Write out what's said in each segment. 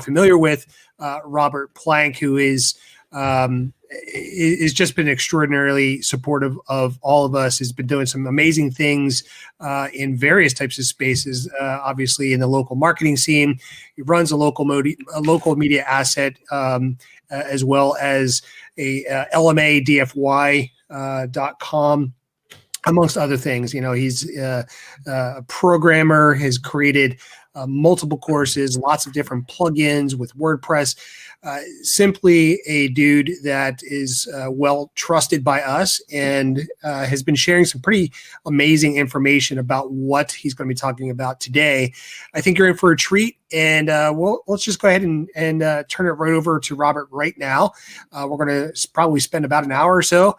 familiar with Robert Plank, who is just been extraordinarily supportive of all of us, has been doing some amazing things in various types of spaces, obviously in the local marketing scene. He runs a local media asset as well as a LMADFY.com. Amongst other things, he's a programmer, has created multiple courses, lots of different plugins with WordPress. Simply a dude that is well trusted by us and has been sharing some pretty amazing information about what he's going to be talking about today. I think you're in for a treat, and let's just go ahead and turn it right over to Robert right now. We're going to probably spend about an hour or so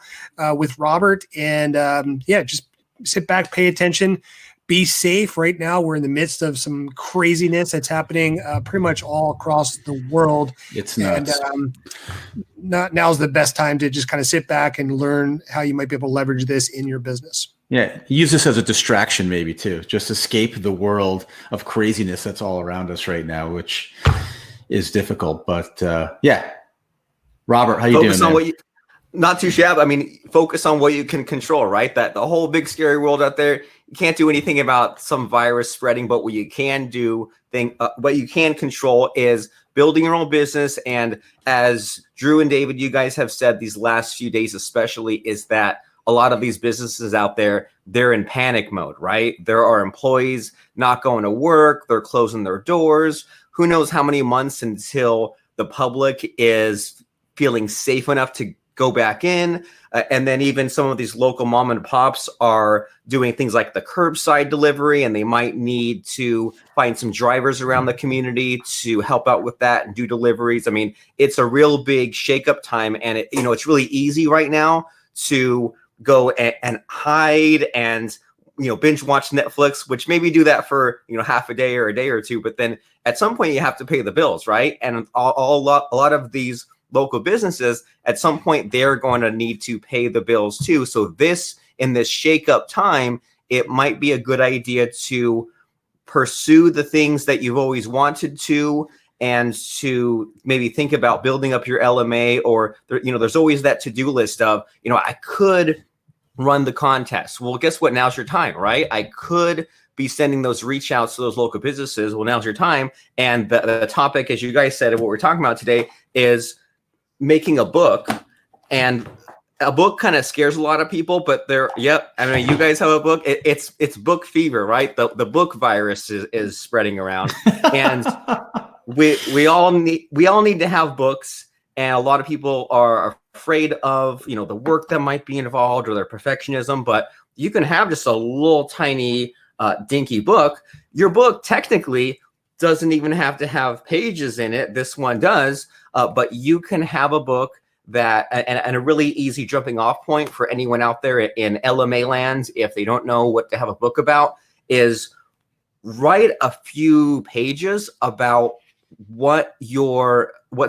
with Robert, and just sit back, pay attention. Be safe. Right now, we're in the midst of some craziness that's happening pretty much all across the world. It's nuts. And now's the best time to just kind of sit back and learn how you might be able to leverage this in your business. Yeah, use this as a distraction maybe too. Just escape the world of craziness that's all around us right now, which is difficult. But Robert, how you doing? Focus on not too shabby. I mean, focus on what you can control, right? That the whole big scary world out there, you can't do anything about some virus spreading, but what you can what you can control is building your own business. And as Drew and David, you guys have said these last few days, especially, is that a lot of these businesses out there, they're in panic mode, right? There are employees not going to work. They're closing their doors. Who knows how many months until the public is feeling safe enough to go back in. And then even some of these local mom and pops are doing things like the curbside delivery, and they might need to find some drivers around the community to help out with that and do deliveries. I mean, it's a real big shakeup time, and it's really easy right now to go and hide and binge watch Netflix, which maybe do that for half a day or a day or two, but then at some point you have to pay the bills, right? And a lot of these local businesses, at some point, they're going to need to pay the bills too. So in this shake-up time, it might be a good idea to pursue the things that you've always wanted to, and to maybe think about building up your LMA, or there's always that to-do list of, I could run the contest. Well, guess what? Now's your time, right? I could be sending those reach outs to those local businesses. Well, now's your time. And the topic, as you guys said, of what we're talking about today is making a book. And a book kind of scares a lot of people, but you guys have a book. It's book fever, right? The book virus is spreading around, and we all need to have books. And a lot of people are afraid of the work that might be involved or their perfectionism. But you can have just a little tiny dinky book. Your book technically doesn't even have to have pages in it. This one does, but you can have a book that, and a really easy jumping off point for anyone out there in LMA land, if they don't know what to have a book about, is write a few pages about what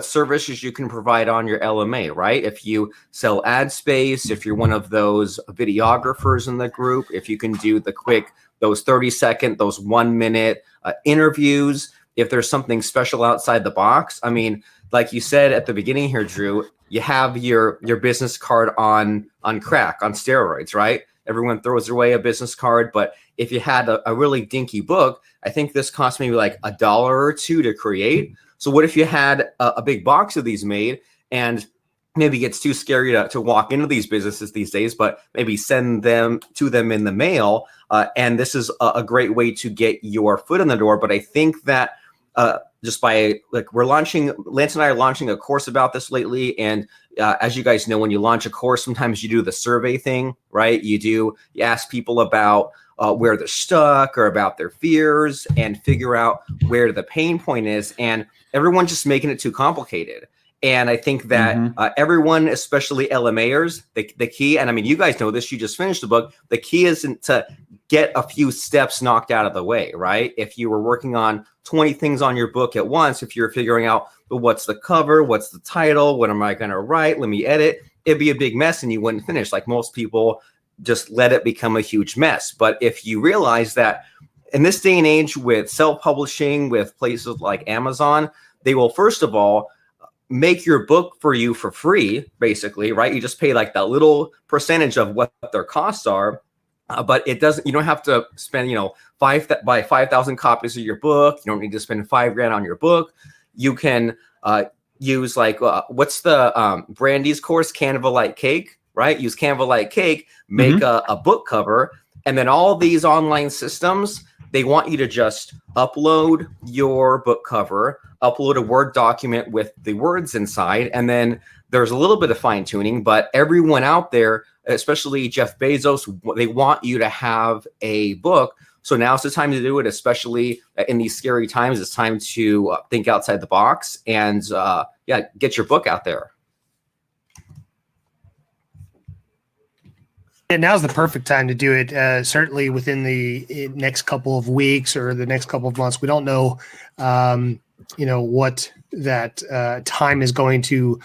services you can provide on your LMA, right? If you sell ad space, if you're one of those videographers in the group, if you can do those 30-second, those 1-minute interviews, if there's something special outside the box. I mean, like you said at the beginning here, Drew, you have your business card on crack, on steroids, right? Everyone throws away a business card, but if you had a really dinky book, I think this cost maybe like $1 or $2 to create. So what if you had a big box of these made, and maybe it's too scary to walk into these businesses these days, but maybe send them to them in the mail. And this is a great way to get your foot in the door. But I think that just by Lance and I are launching a course about this lately. And as you guys know, when you launch a course, sometimes you do the survey thing, right? You ask people about where they're stuck or about their fears, and figure out where the pain point is. And everyone's just making it too complicated. And I think that everyone, especially LMAers, the key, and I mean, you guys know this, you just finished the book, the key isn't to get a few steps knocked out of the way, right? If you were working on 20 things on your book at once, if you're figuring out, well, what's the cover, what's the title, what am I going to write, let me edit, it'd be a big mess and you wouldn't finish. Like most people just let it become a huge mess. But if you realize that in this day and age with self-publishing, with places like Amazon, they will first of all make your book for you for free, basically, right? You just pay like that little percentage of what their costs are. But it doesn't, you don't have to spend, buy 5,000 copies of your book. You don't need to spend $5,000 on your book. You can use like, what's the Brandy's course, Canva Like Cake, right? Use Canva Like Cake, make a book cover. And then all these online systems, they want you to just upload your book cover, upload a Word document with the words inside, and then there's a little bit of fine tuning, but everyone out there, especially Jeff Bezos, they want you to have a book. So now's the time to do it, especially in these scary times. It's time to think outside the box and get your book out there. And now's the perfect time to do it. Certainly within the next couple of weeks or the next couple of months, we don't know, what that time is going to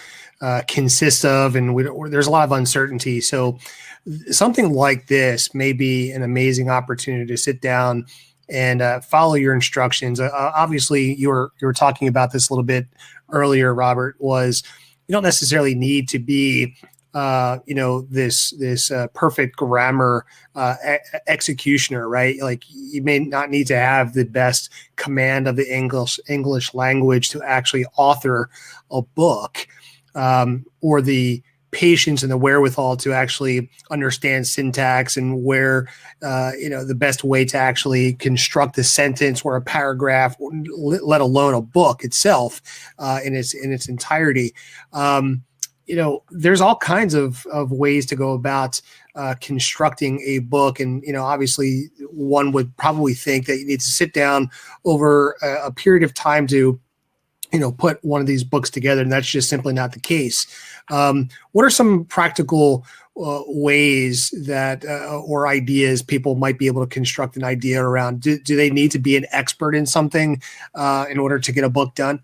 consist of, and there's a lot of uncertainty. So something like this may be an amazing opportunity to sit down and follow your instructions. Obviously, you were talking about this a little bit earlier, Robert. Was you don't necessarily need to be this perfect grammar executioner, right? Like you may not need to have the best command of the English language to actually author a book, or the patience and the wherewithal to actually understand syntax and where the best way to actually construct a sentence or a paragraph, let alone a book itself in its entirety. There's all kinds of ways to go about constructing a book. And, obviously one would probably think that you need to sit down over a period of time to, put one of these books together. And that's just simply not the case. What are some practical ways that or ideas people might be able to construct an idea around? Do they need to be an expert in something in order to get a book done?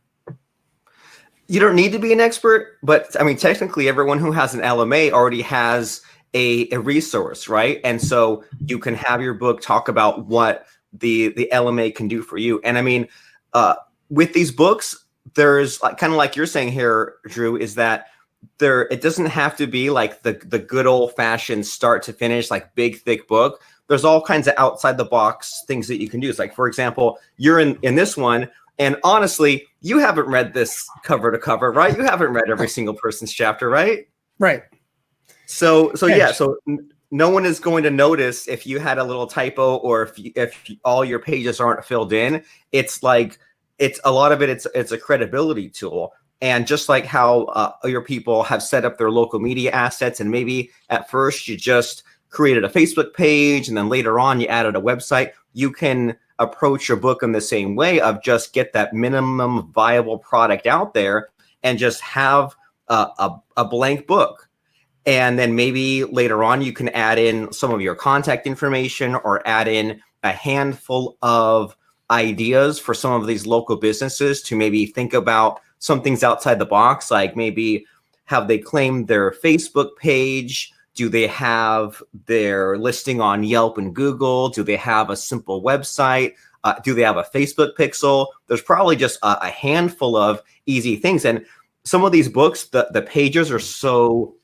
You don't need to be an expert, but I mean, technically everyone who has an LMA already has a resource, right? And so you can have your book talk about what the LMA can do for you. And I mean, with these books, there's kind of like you're saying here, Drew, is that it doesn't have to be like the good old fashioned start to finish, like big, thick book. There's all kinds of outside the box things that you can do. It's like, for example, you're in this one, and honestly, you haven't read this cover to cover, right? You haven't read every single person's chapter, right? Right. So no one is going to notice if you had a little typo or if all your pages aren't filled in. It's like it's a lot of it. It's a credibility tool. And just like how your people have set up their local media assets, and maybe at first you just created a Facebook page and then later on you added a website, you can approach your book in the same way of just get that minimum viable product out there and just have a blank book. And then maybe later on you can add in some of your contact information or add in a handful of ideas for some of these local businesses to maybe think about some things outside the box, like maybe have they claimed their Facebook page? Do they have their listing on Yelp and Google? Do they have a simple website? Do they have a Facebook pixel? There's probably just a handful of easy things. And some of these books, the pages are so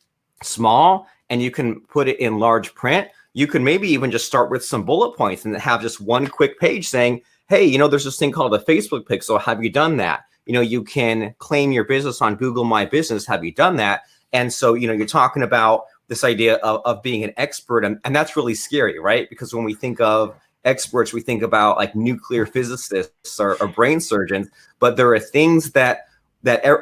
small and you can put it in large print. You can maybe even just start with some bullet points and have just one quick page saying, hey, there's this thing called a Facebook pixel. Have you done that? You can claim your business on Google My Business. Have you done that? And so, you're talking about this idea of being an expert. And that's really scary, right? Because when we think of experts, we think about like nuclear physicists or brain surgeons, but there are things that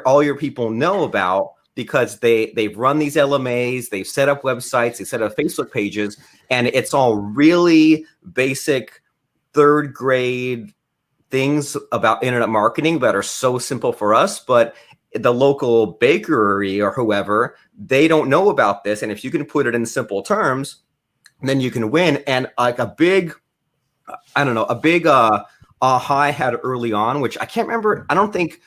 all your people know about because they've run these LMAs, they've set up websites, they set up Facebook pages, and it's all really basic third grade things about internet marketing that are so simple for us, but the local bakery or whoever, they don't know about this. And if you can put it in simple terms, then you can win. And like a big aha I had early on, which I can't remember. I don't think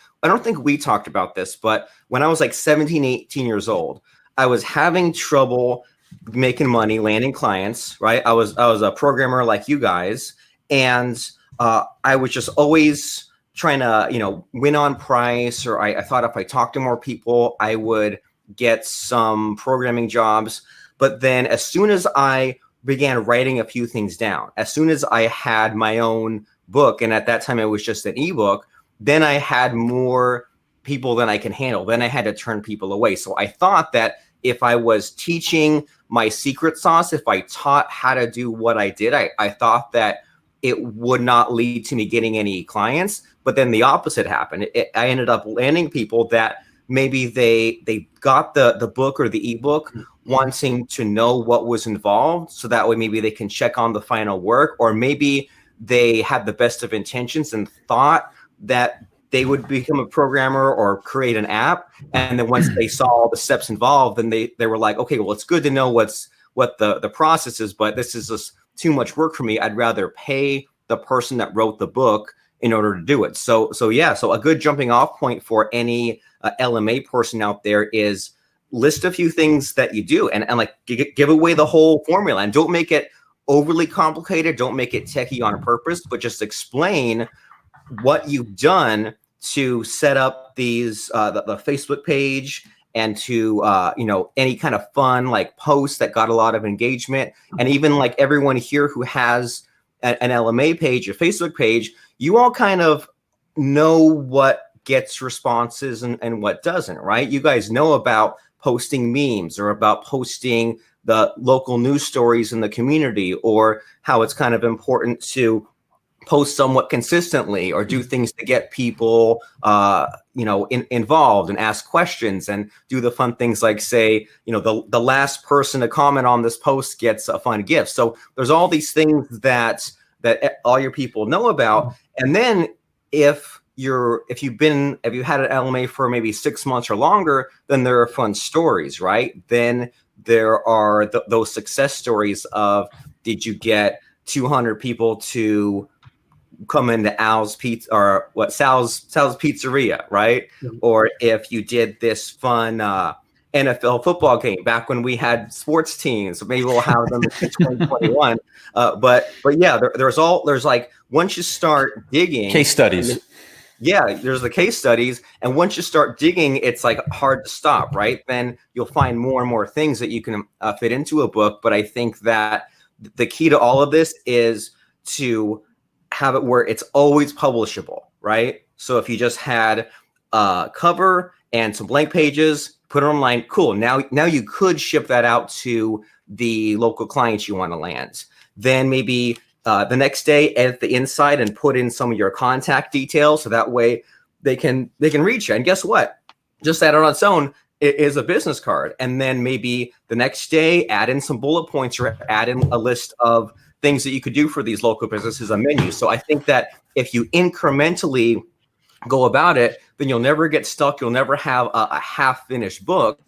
we talked about this, but when I was like 17, 18 years old, I was having trouble making money, landing clients, right? I was a programmer like you guys. And I was just always trying to, win on price, or I thought if I talked to more people, I would get some programming jobs. But then as soon as I began writing a few things down, as soon as I had my own book, and at that time it was just an ebook, then I had more people than I can handle. Then I had to turn people away. So I thought that if I was teaching my secret sauce, if I taught how to do what I did, I thought that it would not lead to me getting any clients. But then the opposite happened. I ended up landing people that maybe they got the book or the ebook wanting to know what was involved, so that way maybe they can check on the final work, or maybe they had the best of intentions and thought that they would become a programmer or create an app. And then once they saw all the steps involved, then they were like, okay, well, it's good to know what the process is, but this is just too much work for me. I'd rather pay the person that wrote the book in order to do it. So a good jumping off point for any LMA person out there is list a few things that you do, and like give away the whole formula, and don't make it overly complicated. Don't make it techie on purpose, but just explain what you've done to set up these the Facebook page, and to any kind of fun like posts that got a lot of engagement. And even like everyone here who has an LMA page, a Facebook page, you all kind of know what gets responses and what doesn't, right? You guys know about posting memes, or about posting the local news stories in the community, or how it's kind of important to post somewhat consistently, or do things to get people involved and ask questions, and do the fun things like say, the last person to comment on this post gets a fun gift. So there's all these things that all your people know about. And then if you've had an LMA for maybe 6 months or longer, then there are fun stories, right? Then there are those success stories of, did you get 200 people to come into Sal's Pizzeria, right? Yeah. Or if you did this fun NFL football game back when we had sports teams, maybe we'll have them in 2021. But yeah, there's like, once you start digging, case studies. Yeah, there's the case studies. And once you start digging, it's like hard to stop, right? Then you'll find more and more things that you can fit into a book. But I think that the key to all of this is to have it where it's always publishable, right? So if you just had a cover and some blank pages, put it online, cool. Now you could ship that out to the local clients you want to land. Then maybe the next day, edit the inside and put in some of your contact details, so that way they can reach you. And guess what? Just that on its own is a business card. And then maybe the next day, add in some bullet points, or add in a list of things that you could do for these local businesses, a menu. So I think that if you incrementally go about it, then you'll never get stuck. You'll never have a half-finished book,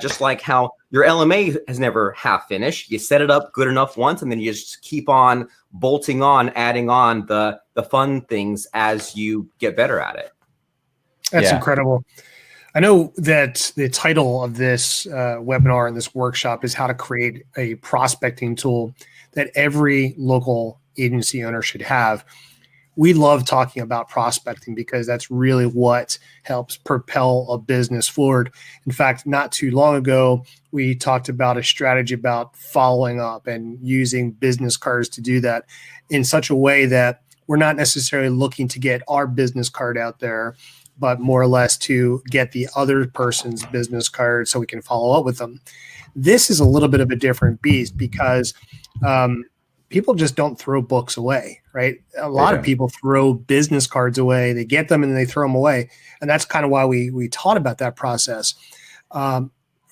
just like how your LMA is never half-finished. You set it up good enough once, and then you just keep on bolting on, adding on the fun things as you get better at it. That's incredible. I know that the title of this webinar and this workshop is how to create a prospecting tool that every local agency owner should have. We love talking about prospecting because that's really what helps propel a business forward. In fact, not too long ago, we talked about a strategy about following up and using business cards to do that in such a way that we're not necessarily looking to get our business card out there, but more or less to get the other person's business card so we can follow up with them. This is a little bit of a different beast because people just don't throw books away, right? A lot of people throw business cards away. They get them and then they throw them away. And that's kind of why we taught about that process.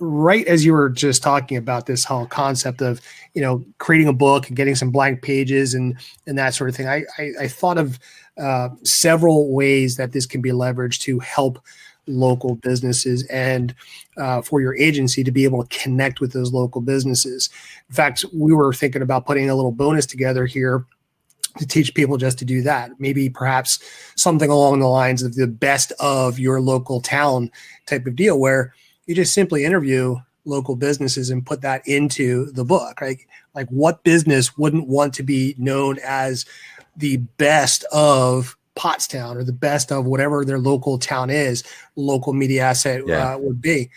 Right as you were just talking about this whole concept of, creating a book and getting some blank pages and that sort of thing, I thought of several ways that this can be leveraged to help local businesses and for your agency to be able to connect with those local businesses. In fact, we were thinking about putting a little bonus together here to teach people just to do that. Maybe perhaps something along the lines of the best of your local town type of deal, where you just simply interview local businesses and put that into the book, right? Like what business wouldn't want to be known as the best of Pottstown or the best of whatever their local town is, local media asset would be.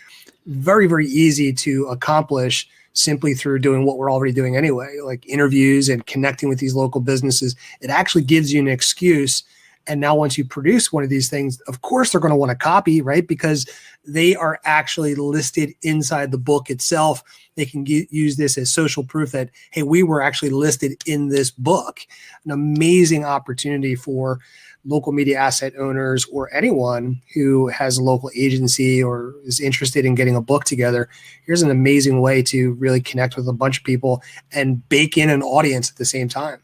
Very, very easy to accomplish simply through doing what we're already doing anyway, like interviews and connecting with these local businesses. It actually gives you an excuse. And now once you produce one of these things, of course, they're going to want to copy, right? Because they are actually listed inside the book itself. They can use this as social proof that, hey, we were actually listed in this book. An amazing opportunity for local media asset owners or anyone who has a local agency or is interested in getting a book together. Here's an amazing way to really connect with a bunch of people and bake in an audience at the same time.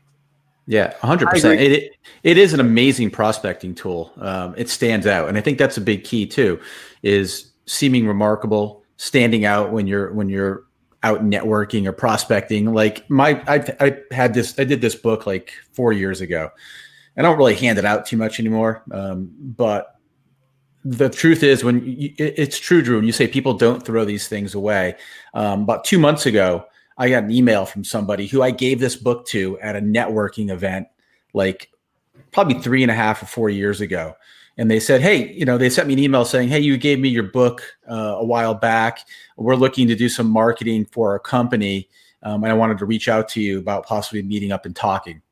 Yeah, 100%. It is an amazing prospecting tool. It stands out, and I think that's a big key too, is seeming remarkable, standing out when you're out networking or prospecting. Like I did this book like 4 years ago. I don't really hand it out too much anymore, but the truth is, it's true, Drew, when you say people don't throw these things away. About 2 months ago, I got an email from somebody who I gave this book to at a networking event, like probably 3.5 or 4 years ago. And they said, hey, they sent me an email saying, hey, you gave me your book a while back. We're looking to do some marketing for our company. And I wanted to reach out to you about possibly meeting up and talking.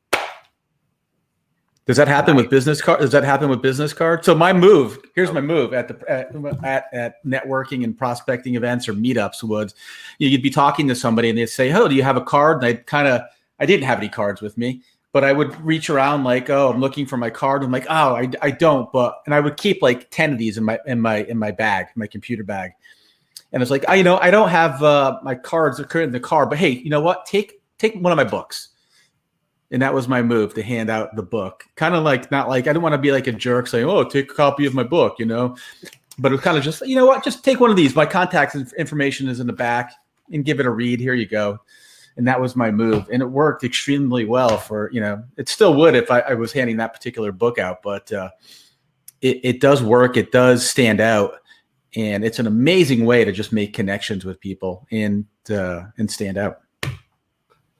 Does that happen with business cards? Does that happen with business cards? So here's my move at networking and prospecting events or meetups you'd be talking to somebody and they'd say, oh, do you have a card? And I didn't have any cards with me, but I would reach around like, oh, I'm looking for my card. I'm like, oh, I don't, and I would keep like 10 of these in my bag, my computer bag. And it's like, I don't have my cards in the car, but hey, you know what? Take one of my books. And that was my move, to hand out the book. Kind of like, not like, I didn't want to be like a jerk saying, oh, take a copy of my book, But it was kind of just, you know what, just take one of these. My contact information is in the back and give it a read. Here you go. And that was my move. And it worked extremely well for, it still would if I was handing that particular book out. But it does work. It does stand out. And it's an amazing way to just make connections with people and stand out.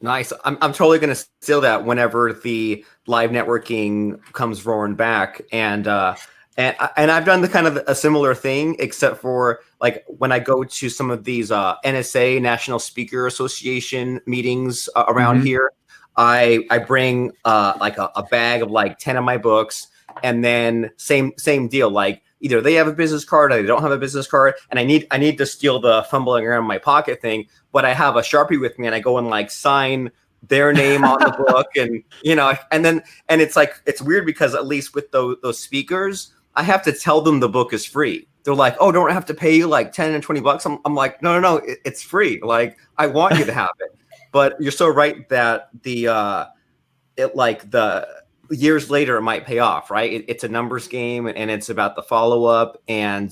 Nice. I'm totally going to steal that whenever the live networking comes roaring back. And I've done the kind of a similar thing, except for like when I go to some of these NSA, National Speaker Association meetings around here, I bring like a bag of like 10 of my books, and then same deal. Like either they have a business card or they don't have a business card, and I need to steal the fumbling around my pocket thing. But I have a Sharpie with me and I go and like sign their name on the book, and and it's like, it's weird because at least with those speakers, I have to tell them the book is free. They're like, oh, don't have to pay you like 10 and 20 bucks. I'm like, no, it's free. Like, I want you to have it. But you're so right that the years later it might pay off, right? It's a numbers game, and it's about the follow-up. And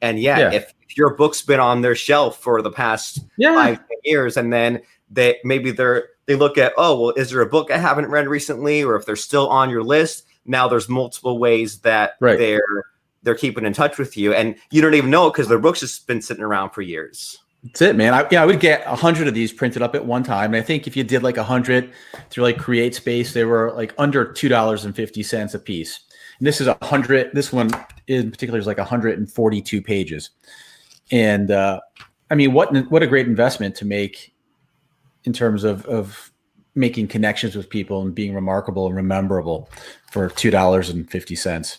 if your book's been on their shelf for the past 5-10 years, and then they look at, oh, well, is there a book I haven't read recently? Or if they're still on your list, now there's multiple ways that they're keeping in touch with you, and you don't even know it because their book's just been sitting around for years. That's it, man. I would get 100 of these printed up at one time. And I think if you did like 100 through like CreateSpace, they were like under $2.50 a piece. And this is 100. This one in particular is like 142 pages. And I mean, what a great investment to make in terms of making connections with people and being remarkable and rememberable for $2.50.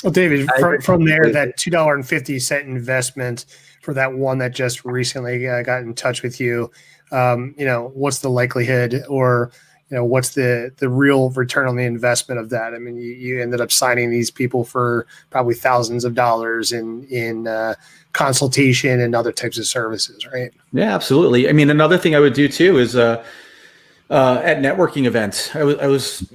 Well, David, from there, that $2.50 investment for that one that just recently got in touch with you, what's the likelihood, or what's the real return on the investment of that? I mean, you ended up signing these people for probably thousands of dollars in consultation and other types of services, right? Yeah, absolutely. I mean, another thing I would do too is at networking events, I was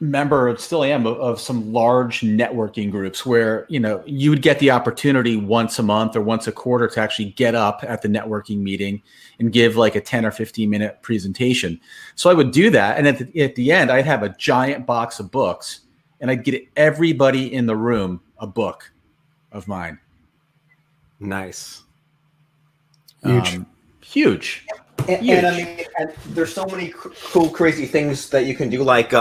member, still am, of some large networking groups where, you would get the opportunity once a month or once a quarter to actually get up at the networking meeting and give like a 10 or 15 minute presentation. So I would do that. And at the end, I'd have a giant box of books, and I'd get everybody in the room a book of mine. Nice. Huge. And I mean, and there's so many cool, crazy things that you can do. Like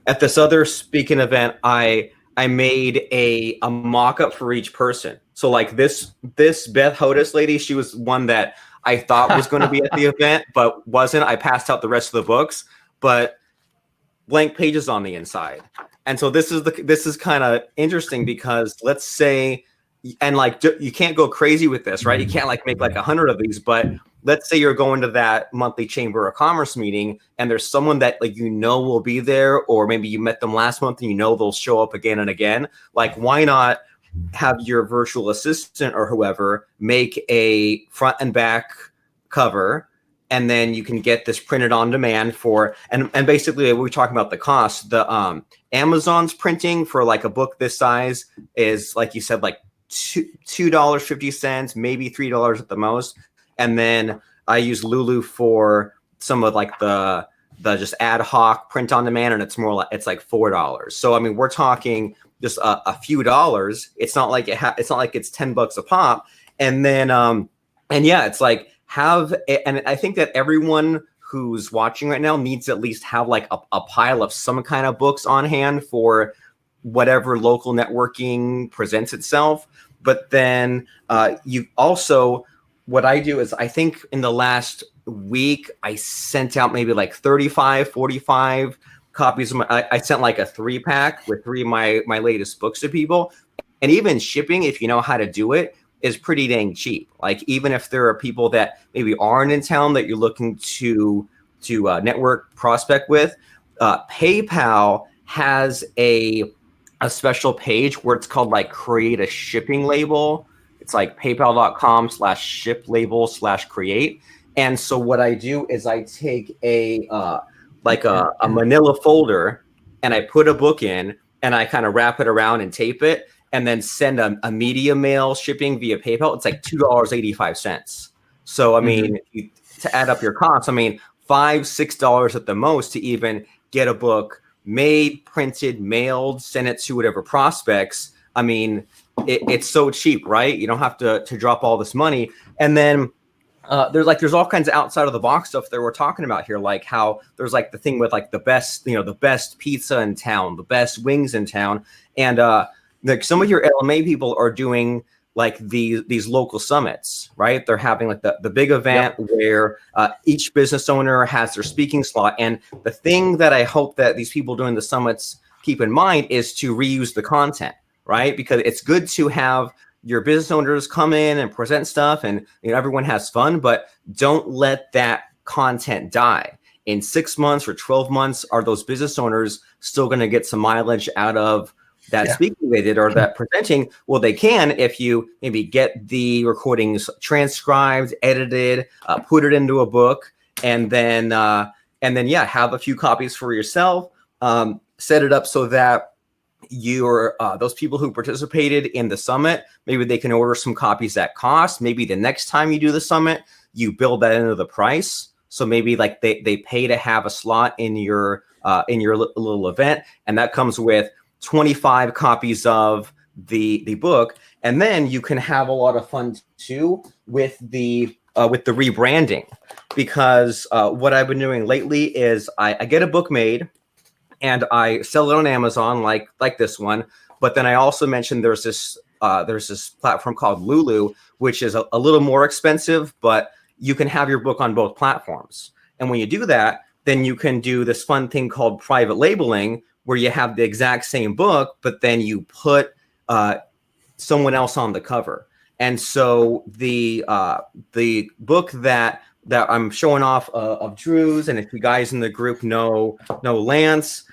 at this other speaking event, I made a mock-up for each person. So like this Beth Hodis lady, she was one that I thought was going to be at the event, but wasn't. I passed out the rest of the books, but blank pages on the inside. And so this is kind of interesting because let's say, and like you can't go crazy with this, right? You can't like make like 100 of these, but let's say you're going to that monthly Chamber of Commerce meeting and there's someone that like will be there, or maybe you met them last month and they'll show up again and again. Like, why not have your virtual assistant or whoever make a front and back cover, and then you can get this printed on demand for, and basically we're talking about the cost. The Amazon's printing for like a book this size is, like you said, like $2.50, maybe $3 at the most. And then I use Lulu for some of like the just ad hoc print on demand, and it's more like it's like $4. So I mean, we're talking just a few dollars. It's not like it's not like it's $10 a pop. And then and yeah, it's like and I think that everyone who's watching right now needs to at least have like a pile of some kind of books on hand for whatever local networking presents itself. But then you also, what I do is, I think in the last week, I sent out maybe like 35, 45 copies of I sent like a 3-pack with 3 of my latest books to people. And even shipping, if you know how to do it, is pretty dang cheap. Like, even if there are people that maybe aren't in town that you're looking to network prospect with, PayPal has a special page where it's called like create a shipping label. It's like paypal.com/ship-label/create. And so what I do is I take a manila folder and I put a book in and I kind of wrap it around and tape it, and then send a media mail shipping via PayPal. It's like $2.85. So, I mean, to add up your costs, I mean, $5, $6 at the most to even get a book made, printed, mailed, send it to whatever prospects. I mean, it's so cheap, right? You don't have to drop all this money. And then there's all kinds of outside of the box stuff that we're talking about here, like how there's like the thing with like the best pizza in town, the best wings in town. And like some of your LMA people are doing like these local summits, right? They're having like the big event where each business owner has their speaking slot. And the thing that I hope that these people doing the summits keep in mind is to reuse the content, right? Because it's good to have your business owners come in and present stuff, and everyone has fun, but don't let that content die. In 6 months or 12 months, are those business owners still going to get some mileage out of that speaking they did or that presenting? Well, they can if you maybe get the recordings transcribed, edited, put it into a book, and then have a few copies for yourself. Set it up so that those people who participated in the summit, maybe they can order some copies at cost. Maybe the next time you do the summit, you build that into the price. So maybe like they pay to have a slot in your little event, and that comes with 25 copies of the book. And then you can have a lot of fun too with the rebranding, because what I've been doing lately is I get a book made and I sell it on Amazon, like this one. But then I also mentioned there's this platform called Lulu, which is a little more expensive, but you can have your book on both platforms. And when you do that, then you can do this fun thing called private labeling, where you have the exact same book, but then you put someone else on the cover. And so the book that I'm showing off of Drew's, and if you guys in the group know Lance,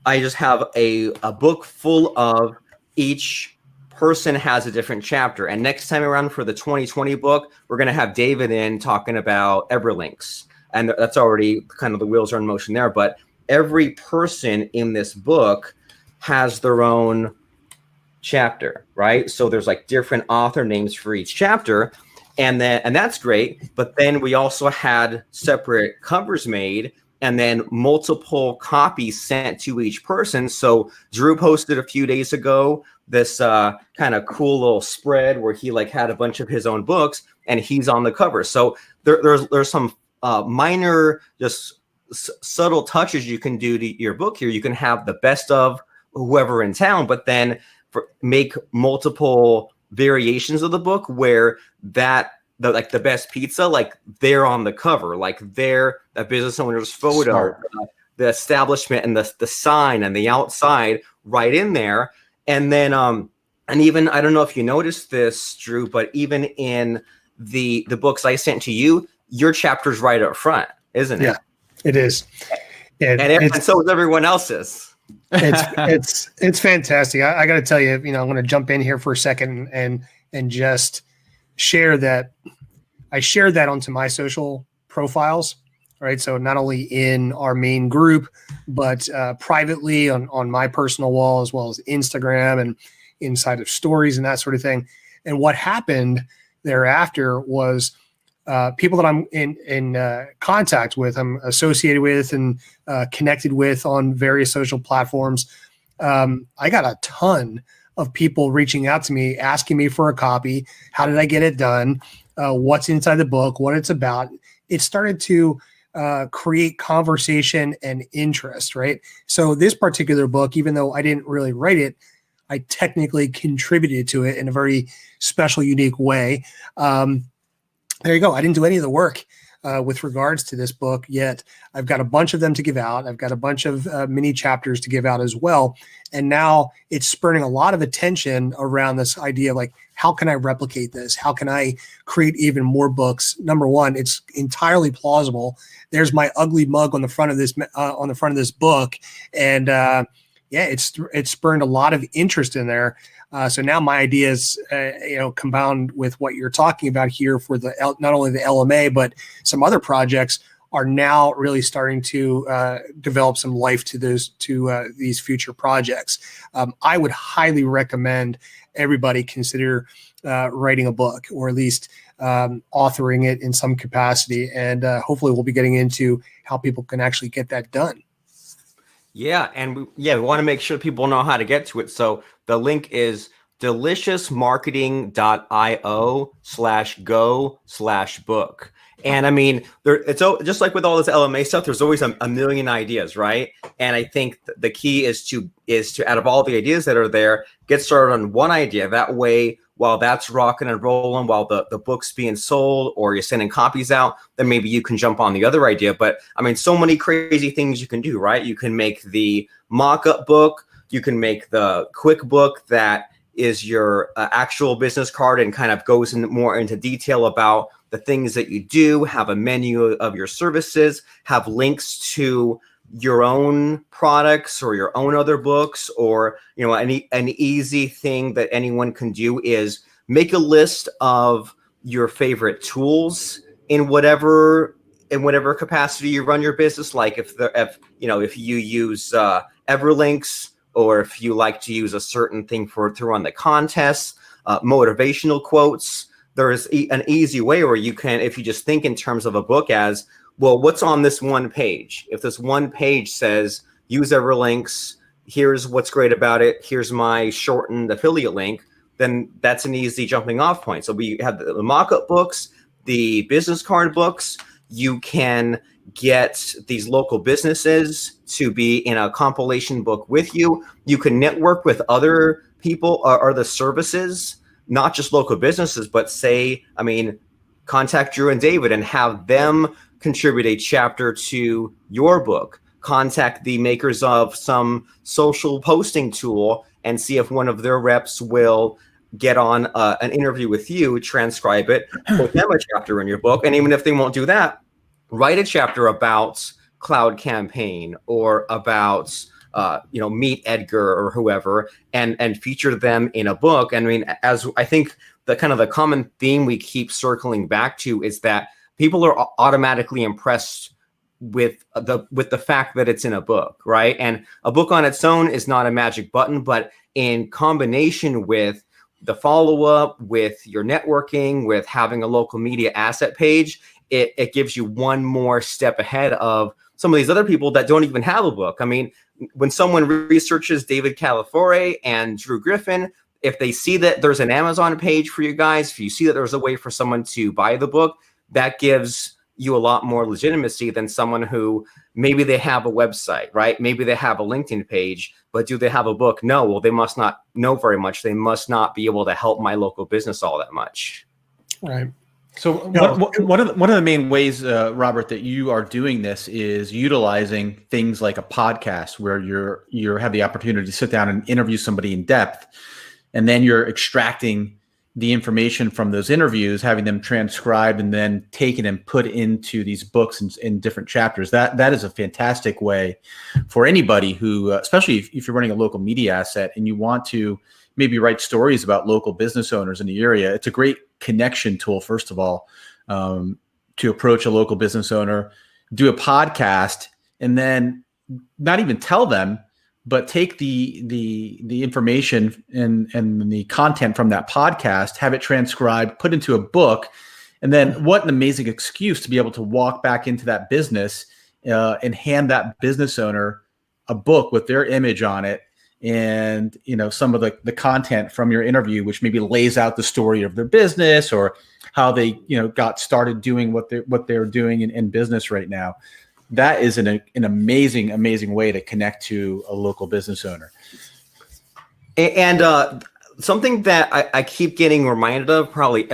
I just have a book full of each person has a different chapter. And next time around for the 2020 book, we're going to have David in talking about Everlinks. And that's already kind of the wheels are in motion there. But every person in this book has their own chapter, right? So there's like different author names for each chapter. And that's great. But then we also had separate covers made and then multiple copies sent to each person. So Drew posted a few days ago this kind of cool little spread where he like had a bunch of his own books and he's on the cover. So there's some minor just subtle touches you can do to your book here. You can have the best of whoever in town, but then make multiple variations of the book where like the best pizza, like they're on the cover, like they're a business owner's photo, the establishment and the sign and the outside right in there. And then, and even, I don't know if you noticed this, Drew, but even in the books I sent to you, your chapter's right up front, isn't it? Yeah, it is. And so is everyone else's. It's fantastic. I got to tell you, I'm going to jump in here for a second and just share that. I shared that onto my social profiles, right? So not only in our main group, but privately on my personal wall, as well as Instagram and inside of stories and that sort of thing. And what happened thereafter was people that I'm in contact with, I'm associated with and connected with on various social platforms. I got a ton of people reaching out to me, asking me for a copy. How did I get it done? What's inside the book, what it's about. It started to create conversation and interest, right? So this particular book, even though I didn't really write it, I technically contributed to it in a very special, unique way. There you go. I didn't do any of the work with regards to this book yet. I've got a bunch of them to give out. I've got a bunch of mini chapters to give out as well. And now it's spurring a lot of attention around this idea of like, how can I replicate this? How can I create even more books? Number one, it's entirely plausible. There's my ugly mug on the front of this book. And it's spurred a lot of interest in there. So now my ideas, compound with what you're talking about here for not only the LMA, but some other projects are now really starting to develop some life to these future projects. I would highly recommend everybody consider writing a book, or at least authoring it in some capacity. And hopefully we'll be getting into how people can actually get that done. Yeah. And we want to make sure people know how to get to it. So the link is deliciousmarketing.io/go/book. And I mean, it's just like with all this LMA stuff, there's always a million ideas, right? And I think the key is to out of all the ideas that are there, get started on one idea. That way, while that's rocking and rolling, while the book's being sold or you're sending copies out, then maybe you can jump on the other idea. But I mean, so many crazy things you can do, right? You can make the mock-up book. You can make the quick book that is your actual business card and kind of goes more into detail about the things that you do, have a menu of your services, have links to your own products or your own other books, or an easy thing that anyone can do is make a list of your favorite tools in whatever capacity you run your business. Like if you use Everlinks, or if you like to use a certain thing to run the contests, motivational quotes. There is an easy way where you can, if you just think in terms of a book as, well, what's on this one page? If this one page says, use Everlinks, here's what's great about it, here's my shortened affiliate link, then that's an easy jumping off point. So we have the mock-up books, the business card books. You can get these local businesses to be in a compilation book with you. You can network with other people or the services, not just local businesses, but contact Drew and David and have them contribute a chapter to your book. Contact the makers of some social posting tool and see if one of their reps will get on an interview with you, transcribe it, put them a chapter in your book. And even if they won't do that, write a chapter about Cloud Campaign or about Meet Edgar or whoever, and feature them in a book. I mean, as I think the kind of the common theme we keep circling back to is that people are automatically impressed with the fact that it's in a book, right? And a book on its own is not a magic button, but in combination with the follow-up, with your networking, with having a local media asset page, it gives you one more step ahead of some of these other people that don't even have a book. I mean, when someone researches David Calafore and Drew Griffin, if they see that there's an Amazon page for you guys, if you see that there's a way for someone to buy the book, that gives you a lot more legitimacy than someone who maybe they have a website, right? Maybe they have a LinkedIn page, but do they have a book? No. Well, they must not know very much. They must not be able to help my local business all that much. Right. So No. one of the main ways, Robert, that you are doing this is utilizing things like a podcast where you have the opportunity to sit down and interview somebody in depth, and then you're extracting the information from those interviews, having them transcribed and then taken and put into these books in different chapters. That is a fantastic way for anybody who, especially if you're running a local media asset and you want to maybe write stories about local business owners in the area. It's a great connection tool, first of all, to approach a local business owner, do a podcast, and then not even tell them, but take the information and the content from that podcast, have it transcribed, put into a book, and then what an amazing excuse to be able to walk back into that business and hand that business owner a book with their image on it, and some of the content from your interview, which maybe lays out the story of their business or how they got started doing what they're doing in business right now. That is an amazing way to connect to a local business owner. And something that I keep getting reminded of probably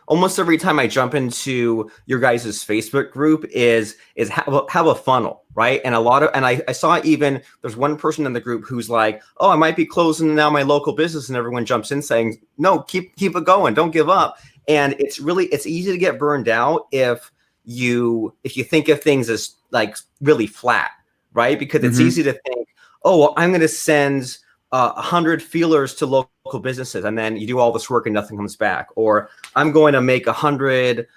almost every time I jump into your guys' Facebook group is have a funnel, right? And I saw even there's one person in the group who's like, oh, I might be closing now my local business, and everyone jumps in saying, no, keep it going, don't give up. And it's easy to get burned out if you think of things as like really flat, right? Because it's easy to think, oh, well, I'm going to send 100 feelers to local businesses, and then you do all this work and nothing comes back. Or I'm going to make 100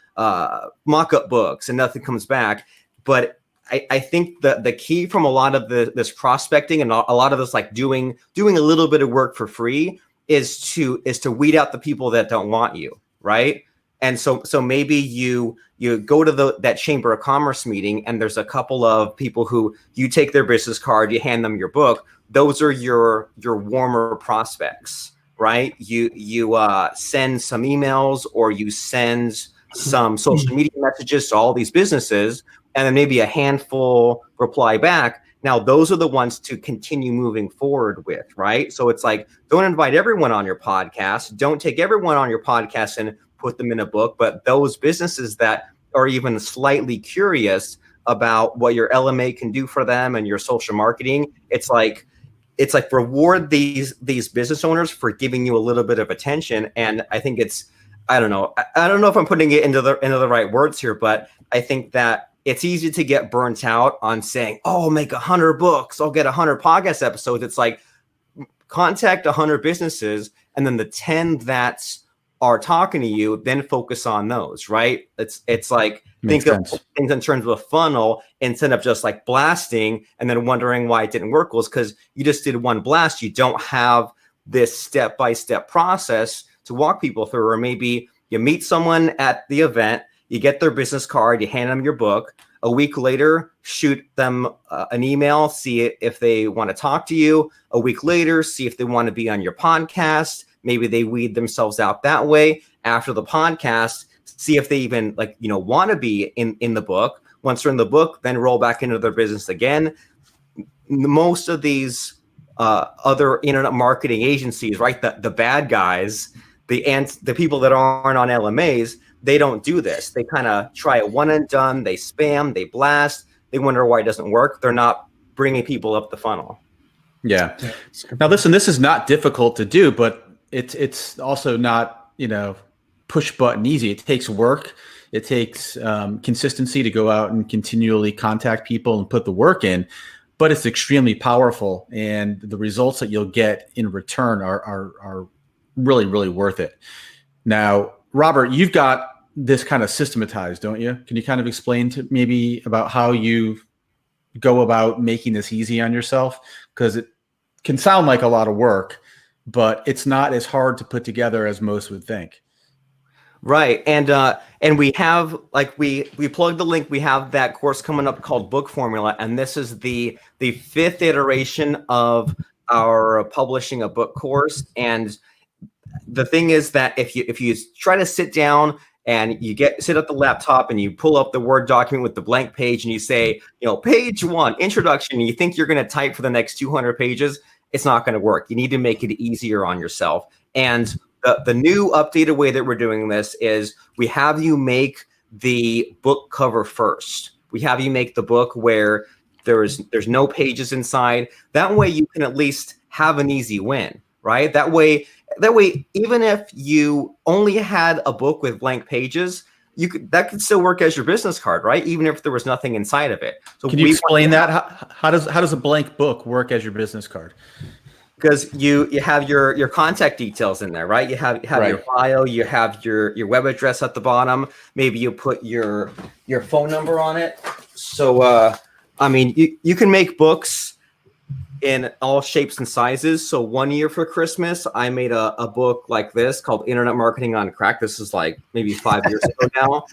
mock-up books and nothing comes back. But I think the key from a lot of this prospecting and a lot of this like doing a little bit of work for free is to weed out the people that don't want you, right? And so maybe you go to that Chamber of Commerce meeting, and there's a couple of people who you take their business card, you hand them your book. Those are your warmer prospects, right? You send some emails, or you send some social media messages to all these businesses, and then maybe a handful reply back. Now, those are the ones to continue moving forward with, right? So it's like, don't invite everyone on your podcast. Don't take everyone on your podcast and put them in a book, but those businesses that are even slightly curious about what your LMA can do for them and your social marketing, it's like reward these business owners for giving you a little bit of attention. And I think I don't know if I'm putting it into the right words here, but I think that it's easy to get burnt out on saying, oh, I'll make 100 books, I'll get 100 podcast episodes. It's like, contact 100 businesses, and then the 10 that are talking to you, then focus on those, right? It's like, think of things in terms of a funnel instead of just like blasting and then wondering why it didn't work. Well, it's because you just did one blast. You don't have this step-by-step process to walk people through. Or maybe you meet someone at the event, you get their business card, you hand them your book. A week later, shoot them an email, see if they want to talk to you. A week later, see if they want to be on your podcast. Maybe they weed themselves out that way. After the podcast, see if they even want to be in the book. Once they're in the book, then roll back into their business again. Most of these other internet marketing agencies, right? The bad guys, the people that aren't on LMAs, they don't do this. They kind of try it one and done. They spam, they blast. They wonder why it doesn't work. They're not bringing people up the funnel. Yeah. Now, listen, this is not difficult to do, but it's also not, push button easy. It takes work. It takes consistency to go out and continually contact people and put the work in, but it's extremely powerful. And the results that you'll get in return are really, really worth it. Now, Robert, you've got this kind of systematized, don't you? Can you kind of explain to maybe about how you go about making this easy on yourself? Because it can sound like a lot of work, but it's not as hard to put together as most would think. Right. And we have, like, we plugged the link. We have that course coming up called Book Formula. And this is the 5th iteration of our publishing a book course. And the thing is that if you try to sit down and you sit at the laptop and you pull up the Word document with the blank page and you say, page 1, introduction, and you think you're going to type for the next 200 pages, it's not going to work. You need to make it easier on yourself. And the new updated way that we're doing this is we have you make the book cover first. We have you make the book where there's no pages inside. That way you can at least have an easy win, right? That way, even if you only had a book with blank pages, that could still work as your business card, right? Even if there was nothing inside of it. So can you explain that? How does a blank book work as your business card? Because you have your contact details in there, right? You have right. your bio, you have your web address at the bottom. Maybe you put your phone number on it. So, you can make books in all shapes and sizes. So one year for Christmas, I made a book like this called Internet Marketing on Crack. This is like maybe 5 years ago now.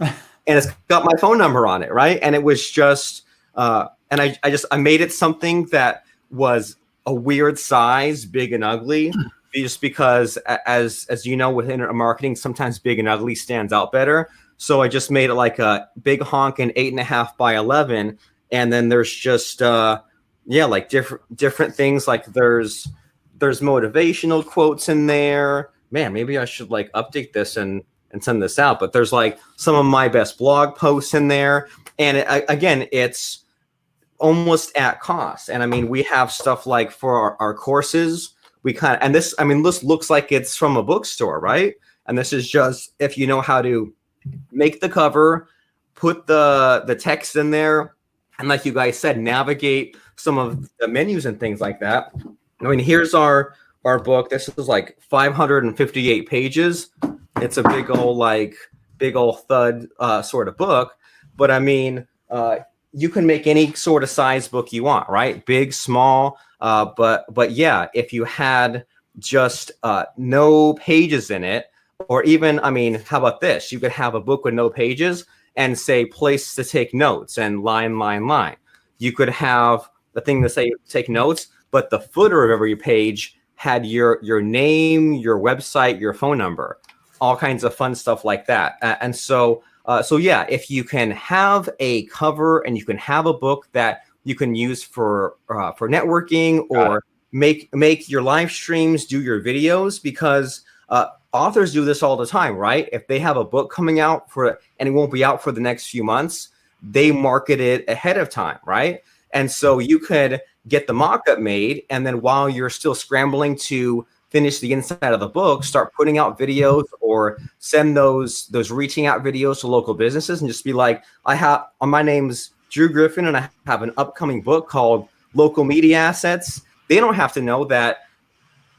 And it's got my phone number on it, right? And it was just, and I made it something that was a weird size, big and ugly, just because as you know, with internet marketing, sometimes big and ugly stands out better. So I just made it like a big honkin' 8.5 by 11. And then there's just, like different things. Like there's motivational quotes in there. Man, maybe I should like update this and send this out. But there's like some of my best blog posts in there. And again, it's almost at cost. And we have stuff like for our courses, this looks like it's from a bookstore, right? And this is just if you know how to make the cover, put the text in there, and like you guys said, navigate some of the menus and things like that. Here's our book. This is like 558 pages. It's a big old thud sort of book. But you can make any sort of size book you want, right? Big, small. But yeah, if you had just no pages in it, or even, how about this? You could have a book with no pages and say place to take notes and line. You could have the thing to say take notes, but the footer of every page had your name, your website, your phone number, all kinds of fun stuff like that. So yeah, if you can have a cover and you can have a book that you can use for networking or make your live streams, do your videos, because authors do this all the time, right? If they have a book coming out and it won't be out for the next few months, they market it ahead of time, right? And so you could get the mock-up made, and then while you're still scrambling to finish the inside of the book, start putting out videos or send those reaching out videos to local businesses and just be like, my name's Drew Griffin and I have an upcoming book called Local Media Assets. They don't have to know that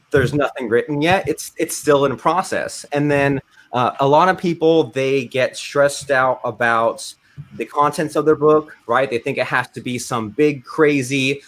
there's nothing written yet. It's still in process. And then a lot of people, they get stressed out about the contents of their book, right? They think it has to be some big, crazy,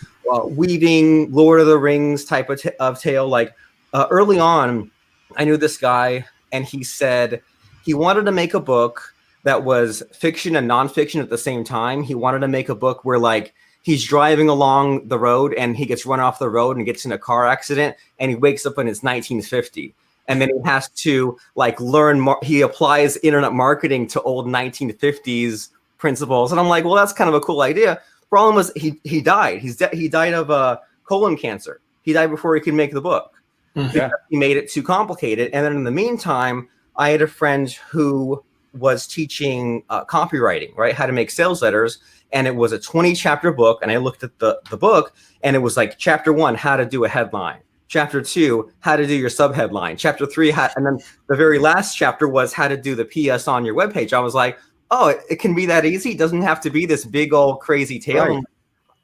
weaving Lord of the Rings type of tale. Like early on, I knew this guy, and he said he wanted to make a book that was fiction and nonfiction at the same time. He wanted to make a book where like he's driving along the road and he gets run off the road and gets in a car accident and he wakes up and it's 1950. And then he has to like learn more. He applies internet marketing to old 1950s principles. And I'm like, well, that's kind of a cool idea. Problem was he died. He died of colon cancer. He died before he could make the book. Yeah. He made it too complicated. And then in the meantime, I had a friend who was teaching copywriting, right? How to make sales letters. And it was a 20-chapter book. And I looked at the book and it was like chapter 1, how to do a headline. Chapter 2, how to do your subheadline. Chapter 3, and then the very last chapter was how to do the PS on your webpage. I was like, oh, it can be that easy. It doesn't have to be this big old crazy tale. Right.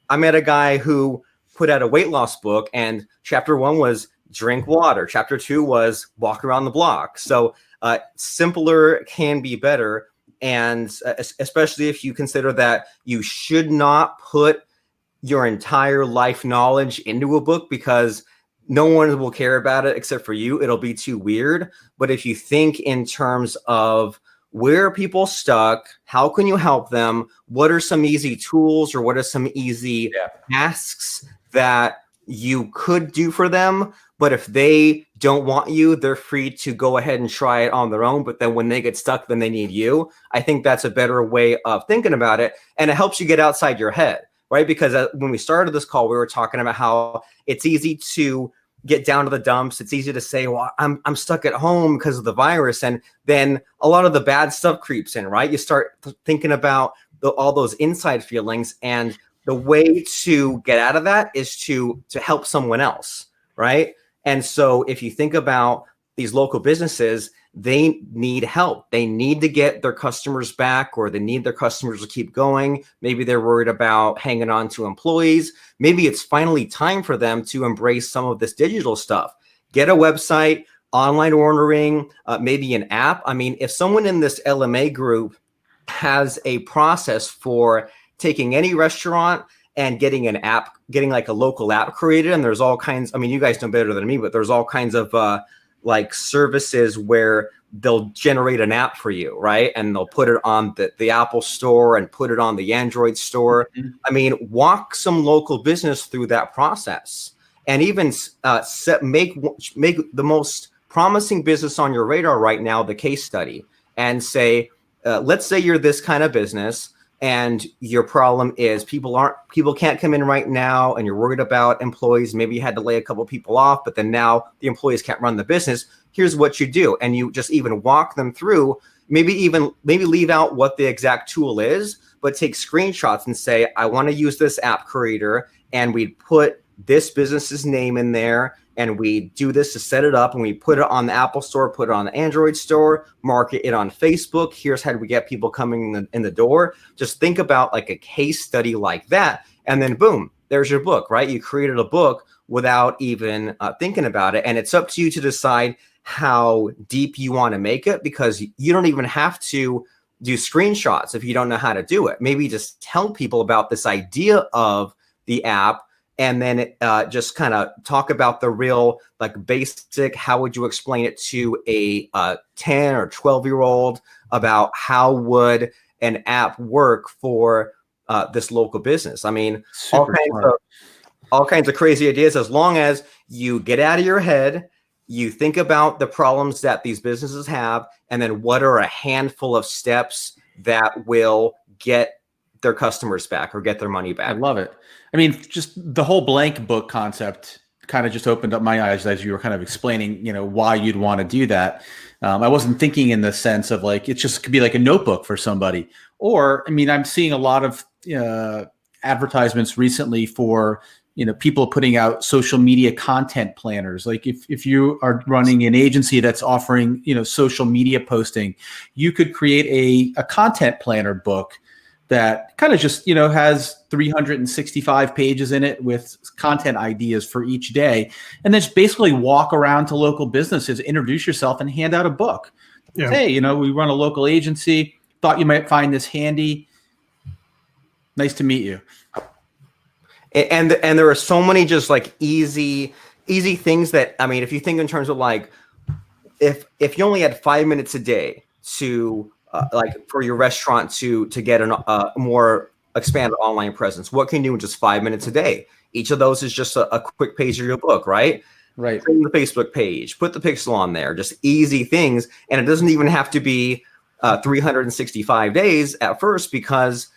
I met a guy who put out a weight loss book, and chapter 1 was drink water. Chapter 2 was walk around the block. So simpler can be better. And especially if you consider that you should not put your entire life knowledge into a book because no one will care about it except for you. It'll be too weird. But if you think in terms of where are people stuck, how can you help them? What are some easy tools or what are some easy tasks that you could do for them, But if they don't want you, they're free to go ahead and try it on their own. But then when they get stuck, then they need you. I think that's a better way of thinking about it. And it helps you get outside your head, right? Because when we started this call, we were talking about how it's easy to get down to the dumps. It's easy to say, well, I'm stuck at home because of the virus. And then a lot of the bad stuff creeps in, right? You start thinking about all those inside feelings. And the way to get out of that is to help someone else, right? And so if you think about these local businesses, they need help. They need to get their customers back, or they need their customers to keep going. Maybe they're worried about hanging on to employees. Maybe it's finally time for them to embrace some of this digital stuff. Get a website, online ordering, maybe an app. I mean, if someone in this LMA group has a process for taking any restaurant and getting an app, getting like a local app created, and there's all kinds, I mean, you guys know better than me, but there's all kinds of like services where they'll generate an app for you, right? And they'll put it on the Apple Store and put it on the Android store. Mm-hmm. I mean, walk some local business through that process, and even make the most promising business on your radar right now the case study, and say, let's say you're this kind of business, and your problem is people can't come in right now, and you're worried about employees. Maybe you had to lay a couple of people off, but then now the employees can't run the business. Here's what you do. And you just even walk them through, maybe leave out what the exact tool is, but take screenshots and say, I want to use this app creator, and we put this business's name in there, and we do this to set it up, and we put it on the Apple Store, put it on the Android store, market it on Facebook. Here's how we get people coming in the door. Just think about like a case study like that, and then boom, there's your book, right? You created a book without even thinking about it, and it's up to you to decide how deep you want to make it, because you don't even have to do screenshots if you don't know how to do it. Maybe just tell people about this idea of the app, and then just kind of talk about the real, like, basic, how would you explain it to a 10 or 12-year-old about how would an app work for this local business? I mean, all kinds of crazy ideas, as long as you get out of your head, you think about the problems that these businesses have, and then what are a handful of steps that will get their customers back or get their money back. I love it. I mean, just the whole blank book concept kind of just opened up my eyes as you were kind of explaining, why you'd want to do that. I wasn't thinking in the sense of like, it just could be like a notebook for somebody. Or, I mean, I'm seeing a lot of advertisements recently for, people putting out social media content planners. Like if you are running an agency that's offering, social media posting, you could create a content planner book that kind of just, has 365 pages in it with content ideas for each day. And then just basically walk around to local businesses, introduce yourself, and hand out a book. Yeah. Hey, we run a local agency. Thought you might find this handy. Nice to meet you. And there are so many just like easy things that, I mean, if you think in terms of like, if you only had 5 minutes a day to like for your restaurant to get a more expanded online presence, what can you do in just 5 minutes a day? Each of those is just a quick page of your book, right? Right. Create the Facebook page, put the pixel on there, just easy things. And it doesn't even have to be 365 days at first, because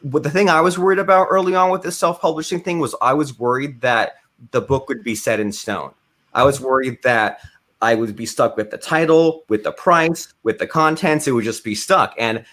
the thing I was worried about early on with this self-publishing thing was I was worried that the book would be set in stone. I was worried that I would be stuck with the title, with the price, with the contents. It would just be stuck. And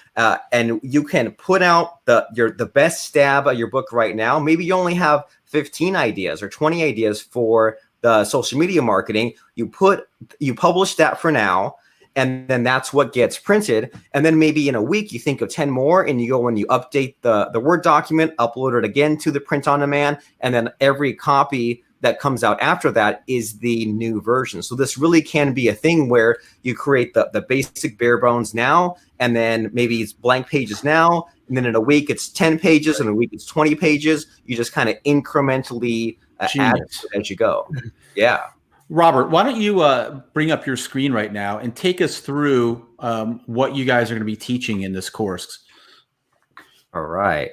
you can put out the best stab at your book right now. Maybe you only have 15 ideas or 20 ideas for the social media marketing. You publish that for now, and then that's what gets printed. And then maybe in a week you think of 10 more, and you go and you update the Word document, upload it again to the print on demand, and then every copy that comes out after that is the new version. So this really can be a thing where you create the basic bare bones now, and then maybe it's blank pages now, and then in a week it's 10 pages, and in a week it's 20 pages. You just kind of incrementally add as you go. Yeah. Robert, why don't you bring up your screen right now and take us through what you guys are going to be teaching in this course. All right.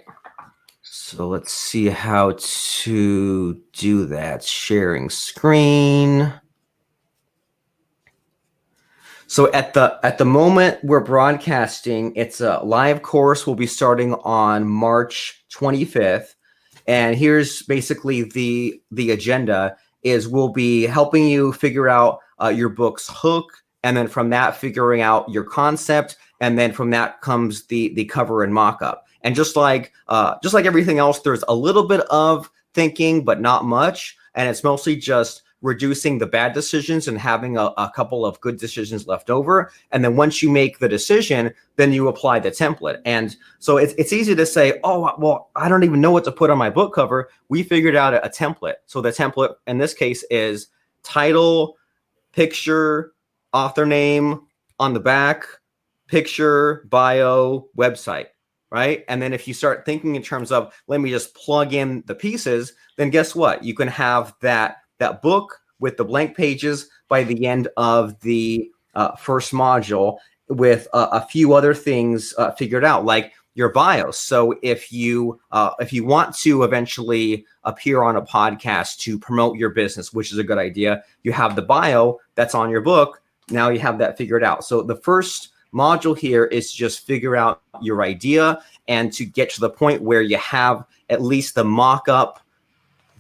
So let's see how to do that. Sharing screen. So at the moment we're broadcasting, it's a live course. Will be starting on March 25th. And here's basically the agenda is we'll be helping you figure out your book's hook, and then from that figuring out your concept, and then from that comes the cover and mock-up. And just like everything else, there's a little bit of thinking, but not much, and it's mostly just reducing the bad decisions and having a couple of good decisions left over. And then once you make the decision, then you apply the template. And so it's easy to say, oh, well, I don't even know what to put on my book cover. We figured out a template. So the template in this case is title, picture, author name on the back, picture, bio, website, right? And then if you start thinking in terms of, let me just plug in the pieces, then guess what? You can have that book with the blank pages by the end of the first module with a few other things figured out, like your bio. So if you want to eventually appear on a podcast to promote your business, which is a good idea, you have the bio that's on your book. Now you have that figured out. So the first module here is just figure out your idea and to get to the point where you have at least the mock-up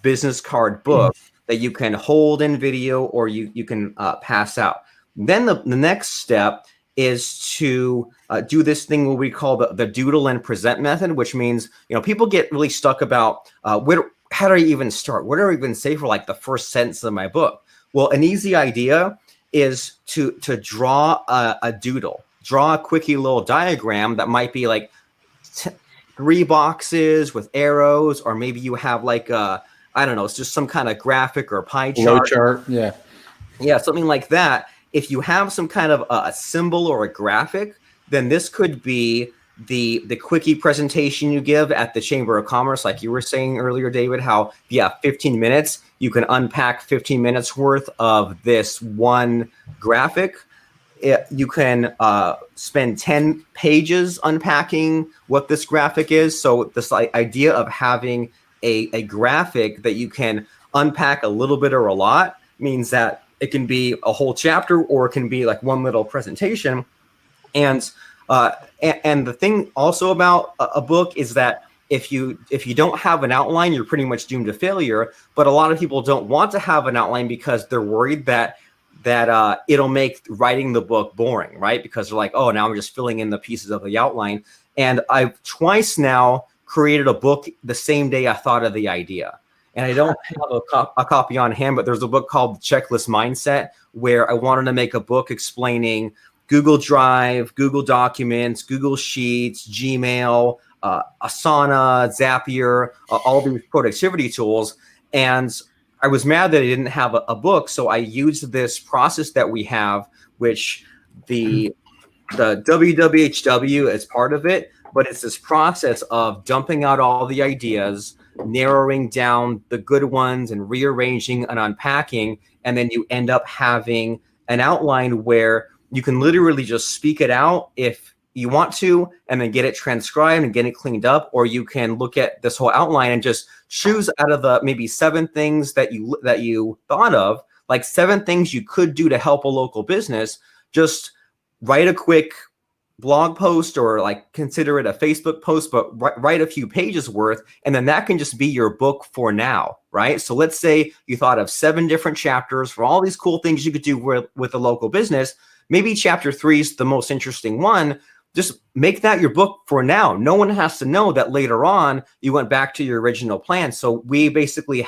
business card book that you can hold in video or you can pass out. Then the next step is to do this thing what we call the doodle and present method, which means, people get really stuck about how do I even start? What do I even say for like the first sentence of my book? Well, an easy idea is to draw a doodle, draw a quickie little diagram that might be like 3 boxes with arrows, or maybe you have like I don't know, it's just some kind of graphic or pie chart. Yeah, something like that. If you have some kind of a symbol or a graphic, then this could be the quickie presentation you give at the Chamber of Commerce, like you were saying earlier, David, how 15 minutes, you can unpack 15 minutes worth of this one graphic. You can spend 10 pages unpacking what this graphic is. So this idea of having a graphic that you can unpack a little bit or a lot means that it can be a whole chapter or it can be like one little presentation. And the thing also about a book is that if you don't have an outline, you're pretty much doomed to failure. But a lot of people don't want to have an outline because they're worried that it'll make writing the book boring, right? Because they're like, oh, now I'm just filling in the pieces of the outline. And I've twice now created a book the same day I thought of the idea. And I don't have a copy on hand, but there's a book called Checklist Mindset where I wanted to make a book explaining Google Drive, Google Documents, Google Sheets, Gmail, Asana, Zapier, all these productivity tools. And I was mad that I didn't have a book. So I used this process that we have, which the WWHW is part of it. But it's this process of dumping out all the ideas, narrowing down the good ones and rearranging and unpacking. And then you end up having an outline where you can literally just speak it out if you want to, and then get it transcribed and get it cleaned up. Or you can look at this whole outline and just choose out of the maybe 7 things that you thought of, like 7 things you could do to help a local business. Just write a quick blog post or like consider it a Facebook post, but write a few pages worth, and then that can just be your book for now, right? So let's say you thought of 7 different chapters for all these cool things you could do with a local business. Maybe chapter 3 is the most interesting one. Just make that your book for now. No one has to know that later on you went back to your original plan. So we basically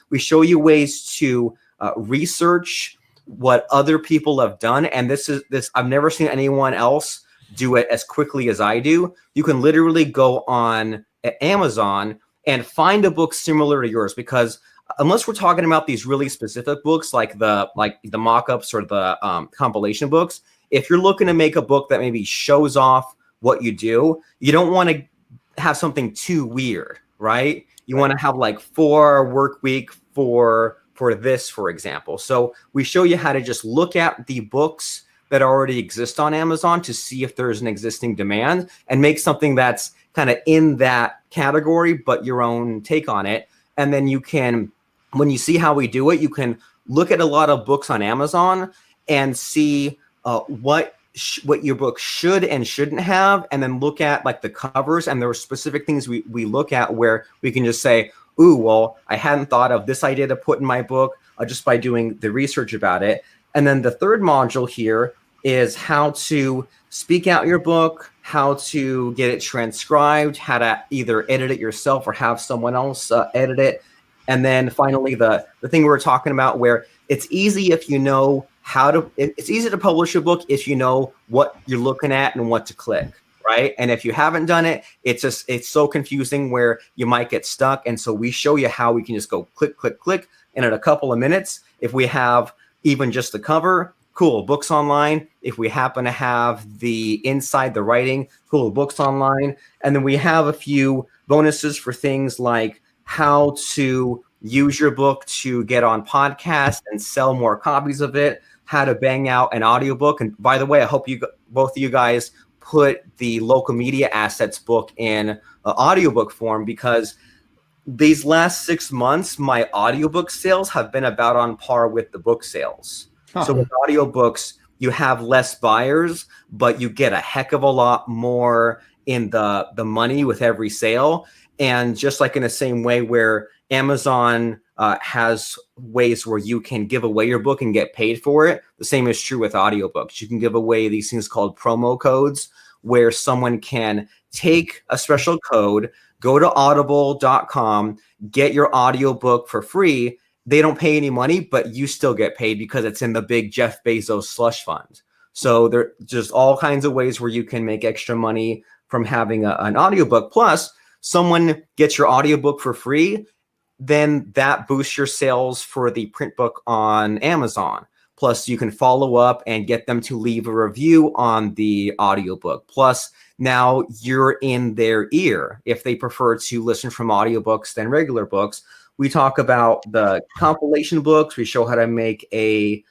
we show you ways to research what other people have done. And this I've never seen anyone else do it as quickly as I do. You can literally go on Amazon and find a book similar to yours, because unless we're talking about these really specific books like the mock-ups or the compilation books, if you're looking to make a book that maybe shows off what you do, you don't want to have something too weird, right? You want to have like 4 work week for this, for example. So we show you how to just look at the books that already exist on Amazon to see if there's an existing demand and make something that's kind of in that category, but your own take on it. And then you can, when you see how we do it, you can look at a lot of books on Amazon and see what your book should and shouldn't have, and then look at like the covers. And there are specific things we look at where we can just say, ooh, well, I hadn't thought of this idea to put in my book just by doing the research about it. And then the third module here is how to speak out your book, how to get it transcribed, how to either edit it yourself or have someone else edit it. And then finally, the thing we were talking about, where it's easy if you know it's easy to publish a book if you know what you're looking at and what to click, right? And if you haven't done it, it's so confusing where you might get stuck. And so we show you how we can just go click, click, click. And in a couple of minutes, if we have even just the cover, cool, books online. If we happen to have the inside, the writing, cool, books online. And then we have a few bonuses for things like how to use your book to get on podcasts and sell more copies of it, how to bang out an audiobook. And by the way, I hope both of you guys put the Local Media Assets book in audiobook form, because these last 6 months, my audiobook sales have been about on par with the book sales. Huh. So with audiobooks, you have less buyers, but you get a heck of a lot more in the money with every sale. And just like in the same way where Amazon has ways where you can give away your book and get paid for it, the same is true with audiobooks. You can give away these things called promo codes, where someone can take a special code, go to audible.com, get your audiobook for free. They don't pay any money, but you still get paid because it's in the big Jeff Bezos slush fund. So there are just all kinds of ways where you can make extra money from having an audiobook. Plus, someone gets your audiobook for free, then that boosts your sales for the print book on Amazon. Plus, you can follow up and get them to leave a review on the audiobook. Plus, now you're in their ear if they prefer to listen from audiobooks than regular books. We talk about the compilation books. We show how to make a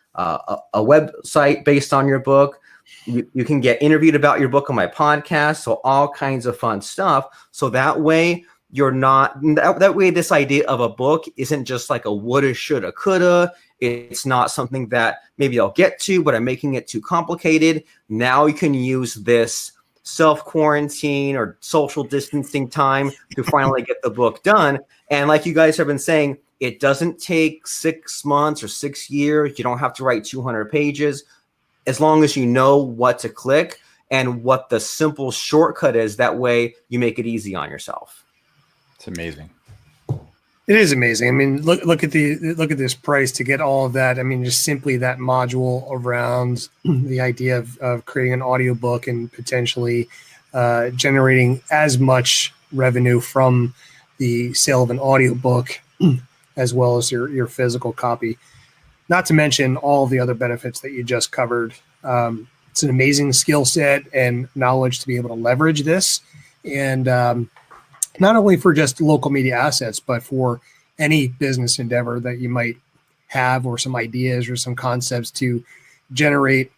website based on your book. You can get interviewed about your book on my podcast. So all kinds of fun stuff. So that way you're not, that way this idea of a book isn't just like a woulda, shoulda, coulda. It's not something that maybe I'll get to, but I'm making it too complicated. Now you can use this self-quarantine or social distancing time to finally get the book done. And like you guys have been saying, it doesn't take 6 months or 6 years. You don't have to write 200 pages. As long as you know what to click and what the simple shortcut is, that way you make it easy on yourself. It's amazing. It is amazing. I mean, look at this price to get all of that. I mean, just simply that module around the idea of creating an audiobook and potentially generating as much revenue from the sale of an audiobook as well as your physical copy. Not to mention all the other benefits that you just covered. It's an amazing skill set and knowledge to be able to leverage this. And not only for just Local Media Assets, but for any business endeavor that you might have, or some ideas or some concepts to generate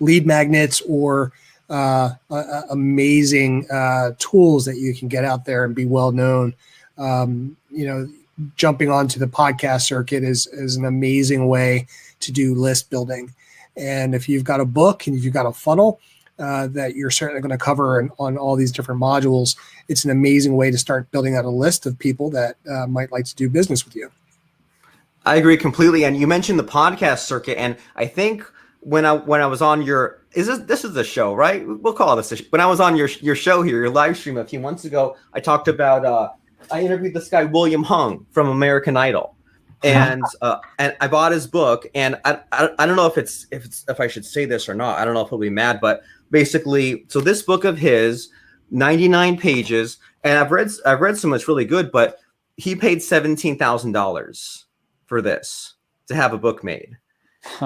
lead magnets or amazing tools that you can get out there and be well known. Jumping onto the podcast circuit is an amazing way to do list building. And if you've got a book and if you've got a funnel that you're certainly going to cover on all these different modules, it's an amazing way to start building out a list of people that might like to do business with you. I agree completely. And you mentioned the podcast circuit, and I think when I was on this is the show, right? We'll call this when I was on your show here, your live stream a few months ago, I talked about I interviewed this guy William Hung from American Idol. And I bought his book, and I don't know if I should say this or not. I don't know if he'll be mad, but basically, so this book of his, 99 pages, and I've read some that's really good, but he paid $17,000 for this to have a book made.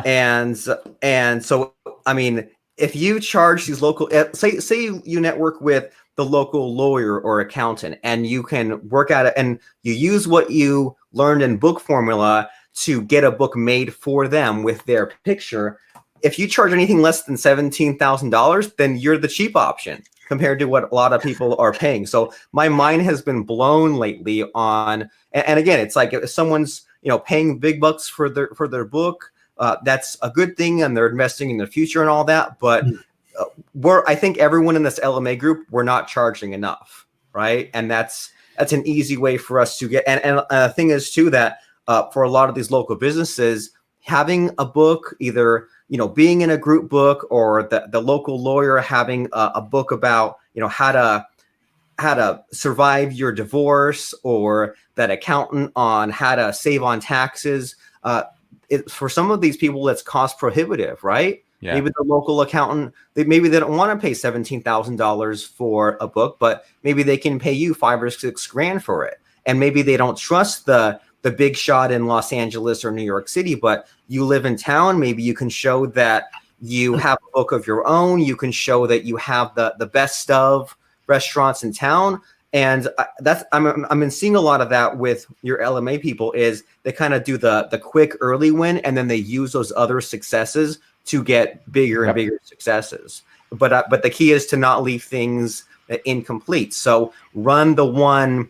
and so, I mean, if you charge these local, say you network with the local lawyer or accountant, and you can work at it, and you use what you learned in Book Formula to get a book made for them with their picture. if you charge anything less than $17,000, then you're the cheap option compared to what a lot of people are paying. So my mind has been blown lately on, and again, it's like if someone's paying big bucks for their book, that's a good thing, and they're investing in the future and all that. But I think everyone in this LMA group, we're not charging enough, right? And that's an easy way for us to get. And the thing is too that for a lot of these local businesses, having a book, either being in a group book, or the local lawyer having a book about how to survive your divorce, or that accountant on how to save on taxes. For some of these people, it's cost prohibitive, right? Yeah. Maybe the local accountant, maybe they don't want to pay $17,000 for a book, but maybe they can pay you $5 or $6 grand for it. And maybe they don't trust the big shot in Los Angeles or New York City, but you live in town. Maybe you can show that you have a book of your own. You can show that you have the best of restaurants in town. And I've been seeing a lot of that with your LMA people, is they kind of do the quick early win, and then they use those other successes to get bigger and bigger successes. But the key is to not leave things incomplete. So run the one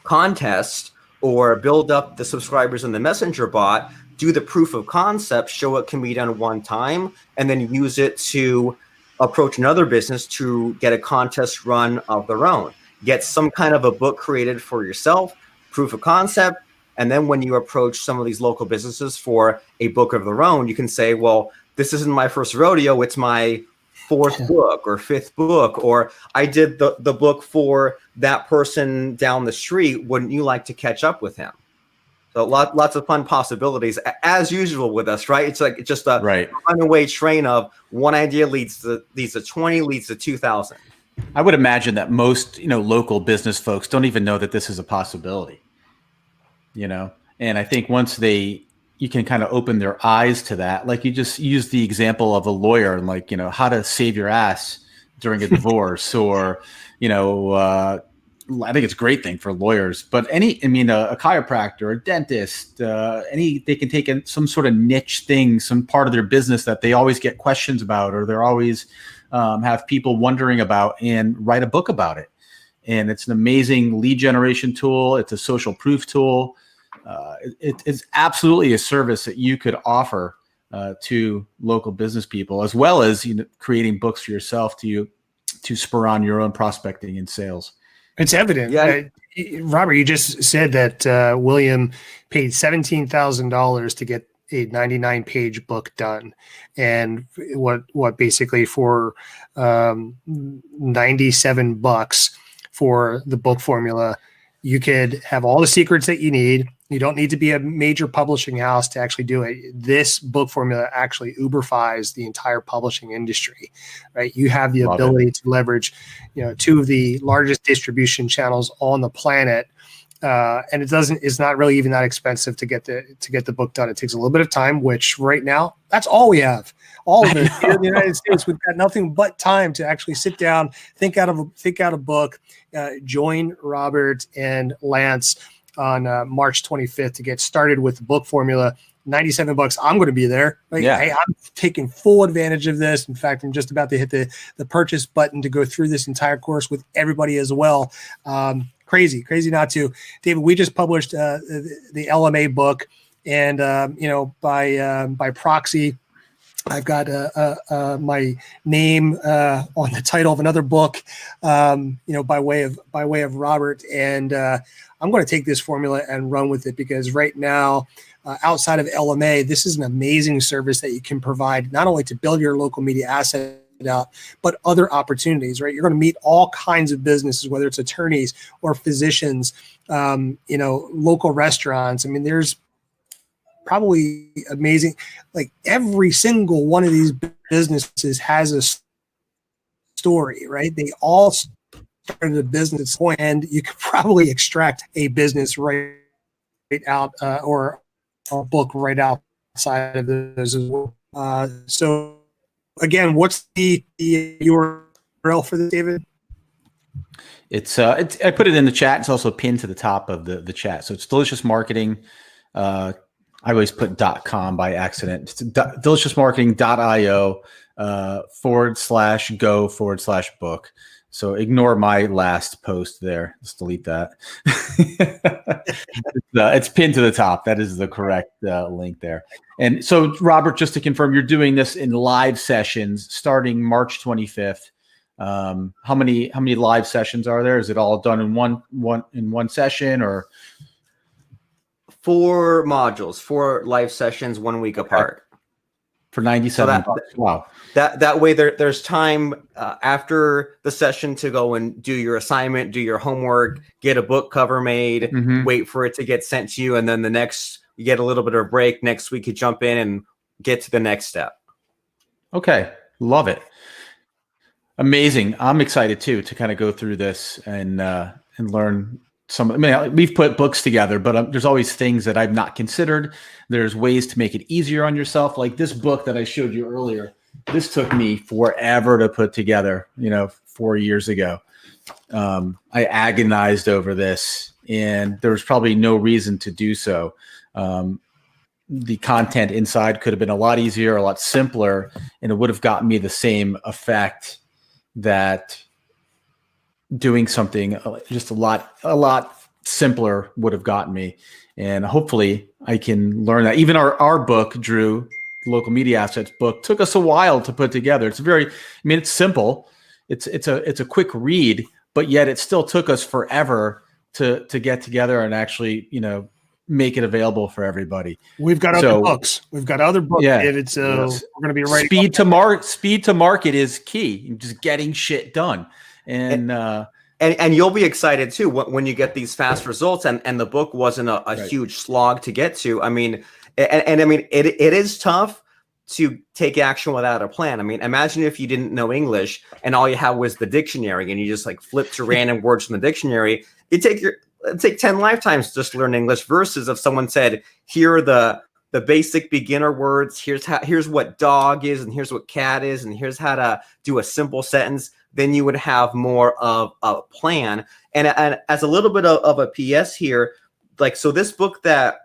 contest, or build up the subscribers in the messenger bot, do the proof of concept, show it can be done one time, and then use it to approach another business to get a contest run of their own. Get some kind of a book created for yourself, proof of concept, and then when you approach some of these local businesses for a book of their own, you can say, well, this isn't my first rodeo, it's my fourth book or fifth book, or I did the book for that person down the street. Wouldn't you like to catch up with him? So lots of fun possibilities, as usual with us, right? It's like just a runaway train of one idea leads to 20, leads to 2,000. I would imagine that most local business folks don't even know that this is a possibility. And I think once you can kind of open their eyes to that. Like you just used the example of a lawyer and like, how to save your ass during a divorce, or, I think it's a great thing for lawyers, but a chiropractor, a dentist, they can take in some sort of niche thing, some part of their business that they always get questions about, or they're always have people wondering about, and write a book about it. And it's an amazing lead generation tool. It's a social proof tool. It's absolutely a service that you could offer to local business people, as well as creating books for yourself to spur on your own prospecting and sales. It's evident. Yeah. Robert, you just said that William paid $17,000 to get a 99-page book done, and what basically for $97 for the book formula, you could have all the secrets that you need. You don't need to be a major publishing house to actually do it. This book formula actually Uberfies the entire publishing industry, right? You have the ability to leverage, two of the largest distribution channels on the planet. And it's not really even that expensive to get the book done. It takes a little bit of time, which right now, that's all we have. All of it here in the United States, we've got nothing but time to actually sit down, think out a book, join Robert and Lance on March 25th to get started with the book formula. $97. I'm going to be there. Hey, I'm taking full advantage of this. In fact, I'm just about to hit the purchase button to go through this entire course with everybody as well. Crazy not to. David, we just published the LMA book, and by proxy, I've got my name on the title of another book, by way of Robert, and I'm going to take this formula and run with it, because right now, outside of LMA, this is an amazing service that you can provide not only to build your local media asset out, but other opportunities, right? You're going to meet all kinds of businesses, whether it's attorneys or physicians, local restaurants. I mean, there's probably amazing, like every single one of these businesses has a story, right? They all started a business point, and you could probably extract a business right out or a book right outside of those as well. So again, what's the URL for this, David? It's I put it in the chat. It's also pinned to the top of the chat. So it's Delicious Marketing. I always put .com by accident. It's deliciousmarketing.io /go/book. So ignore my last post there. Just delete that. It's pinned to the top. That is the correct link there. And so, Robert, just to confirm, you're doing this in live sessions starting March 25th. How many live sessions are there? Is it all done in one session, or 4 modules, 4 live sessions, 1 week apart? For $97? Wow. That way there's time after the session to go and do your assignment, do your homework, get a book cover made, wait for it to get sent to you, and then you get a little bit of a break. Next week you jump in and get to the next step. Okay, love it. Amazing. I'm excited too to kind of go through this and learn some. I mean, we've put books together, but there's always things that I've not considered. There's ways to make it easier on yourself. Like this book that I showed you earlier. This took me forever to put together, 4 years ago. I agonized over this, and there was probably no reason to do so. The content inside could have been a lot easier, a lot simpler, and it would have gotten me the same effect that doing something just a lot simpler would have gotten me. And hopefully I can learn that. Even our book, Drew, the Local Media Assets book, took us a while to put together. It's simple. It's a quick read, but yet it still took us forever to get together and actually, make it available for everybody. We've got other books. We've got other books, David. So we're going to be writing. Speed to market is key. Just getting shit done. And you'll be excited too when you get these fast results. And the book wasn't a huge slog to get to. I mean, it is tough to take action without a plan. I mean, imagine if you didn't know English and all you had was the dictionary and you just like flip to random words from the dictionary. It'd take 10 lifetimes just to learn English, versus if someone said, here are the basic beginner words, here's what dog is, and here's what cat is, and here's how to do a simple sentence, then you would have more of a plan. And as a little bit of a PS here, like, so this book that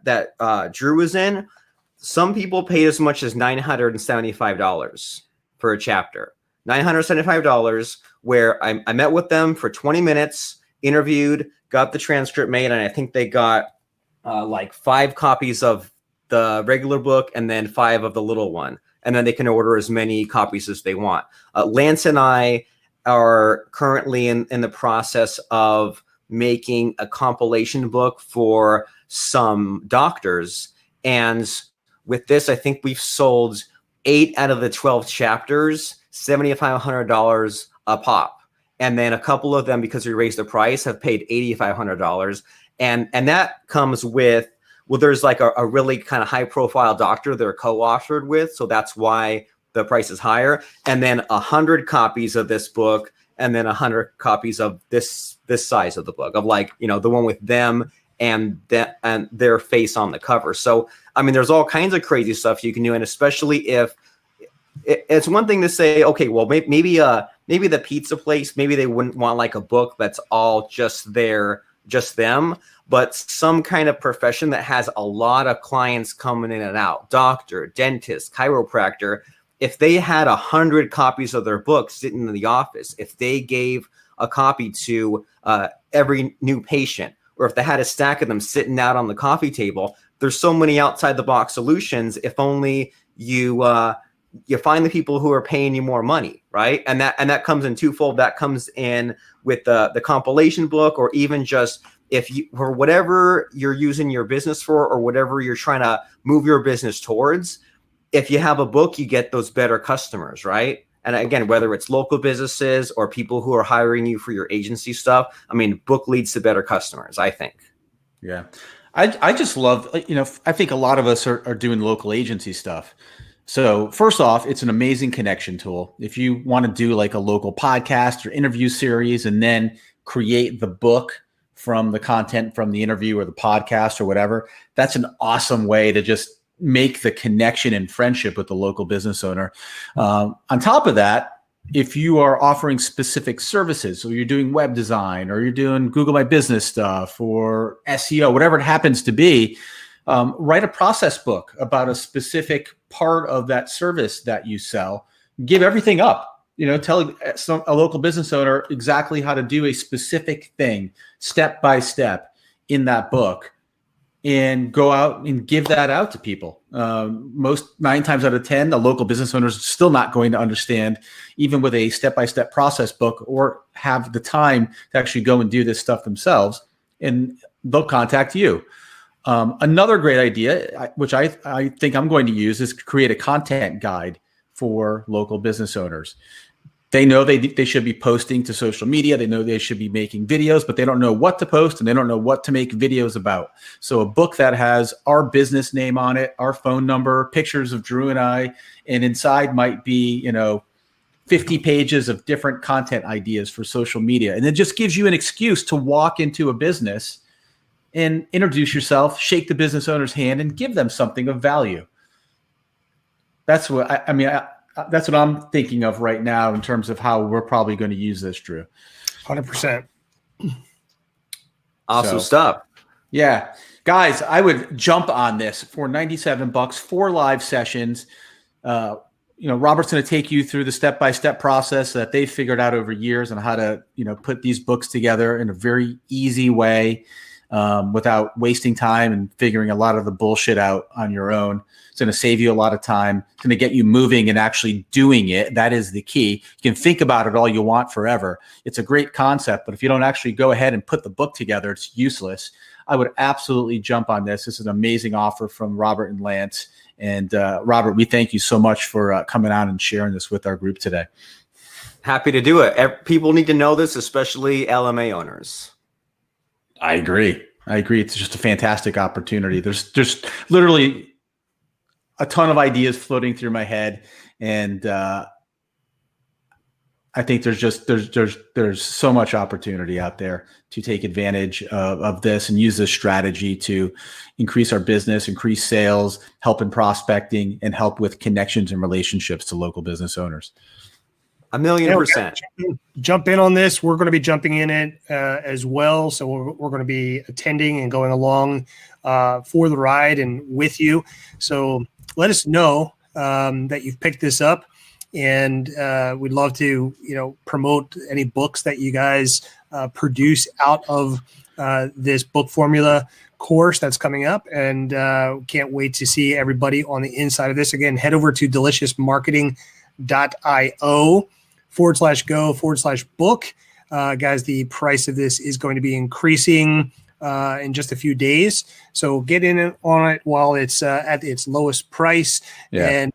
Drew is in, some people pay as much as $975 for a chapter. $975, where I met with them for 20 minutes, interviewed, got the transcript made, and I think they got like 5 copies of the regular book and then 5 of the little one. And then they can order as many copies as they want. Lance and I are currently in the process of making a compilation book for some doctors. And with this, I think we've sold 8 out of the 12 chapters, $7,500 a pop. And then a couple of them, because we raised the price, have paid $8,500. And that comes with, well, there's like a really kind of high profile doctor they're co-authored with. So that's why the price is higher. And then 100 copies of this book, and then 100 copies of this size of the book, of like, the one with them and their face on the cover. So, I mean, there's all kinds of crazy stuff you can do. And especially if it's one thing to say, okay, well, maybe the pizza place, maybe they wouldn't want like a book that's all just them, but some kind of profession that has a lot of clients coming in and out, doctor, dentist, chiropractor. If they had 100 copies of their book sitting in the office, if they gave a copy to every new patient, or if they had a stack of them sitting out on the coffee table, there's so many outside the box solutions. If only you find the people who are paying you more money, right? And that comes in twofold. That comes in with the compilation book, or even just if you, for whatever you're using your business for, or whatever you're trying to move your business towards, if you have a book, you get those better customers, right? And again, whether it's local businesses or people who are hiring you for your agency stuff, I mean, book leads to better customers, I think. Yeah. I just love, I think a lot of us are doing local agency stuff. So first off, it's an amazing connection tool. If you want to do like a local podcast or interview series and then create the book from the content from the interview or the podcast or whatever, that's an awesome way to just make the connection and friendship with the local business owner. On top of that, if you are offering specific services, so you're doing web design or you're doing Google My Business stuff or SEO, whatever it happens to be, Write a process book about a specific part of that service that you sell. Give everything up. Tell a local business owner exactly how to do a specific thing, step by step, in that book, and go out and give that out to people. Most 9 times out of 10, the local business owners are still not going to understand, even with a step-by-step process book, or have the time to actually go and do this stuff themselves, and they'll contact you. Another great idea, which I think I'm going to use, is create a content guide for local business owners. They know they should be posting to social media. They know they should be making videos, but they don't know what to post and they don't know what to make videos about. So a book that has our business name on it, our phone number, pictures of Drew and I, and inside might be, 50 pages of different content ideas for social media. And it just gives you an excuse to walk into a business and introduce yourself, shake the business owner's hand, and give them something of value. That's what that's what I'm thinking of right now in terms of how we're probably going to use this, Drew. 100%. Awesome stuff. Yeah. Guys, I would jump on this for $97, 4 live sessions. Robert's going to take you through the step-by-step process that they've figured out over years on how to, put these books together in a very easy way, without wasting time and figuring a lot of the bullshit out on your own. It's going to save you a lot of time. It's going to get you moving and actually doing it. That is the key. You can think about it all you want forever. It's a great concept, but if you don't actually go ahead and put the book together, it's useless. I would absolutely jump on this. This is an amazing offer from Robert and Lance. And Robert, we thank you so much for coming on and sharing this with our group today. Happy to do it. People need to know this, especially LMA owners. I agree. It's just a fantastic opportunity. There's literally a ton of ideas floating through my head, and I think there's so much opportunity out there to take advantage of this and use this strategy to increase our business, increase sales, help in prospecting, and help with connections and relationships to local business owners. 1,000,000%. Jump in on this. We're going to be jumping in it as well. So we're going to be attending and going along for the ride and with you. So let us know that you've picked this up, and we'd love to, promote any books that you guys produce out of this book formula course that's coming up. And can't wait to see everybody on the inside of this. Again, head over to deliciousmarketing.io/go/book. Guys, the price of this is going to be increasing in just a few days. So get in on it while it's at its lowest price, and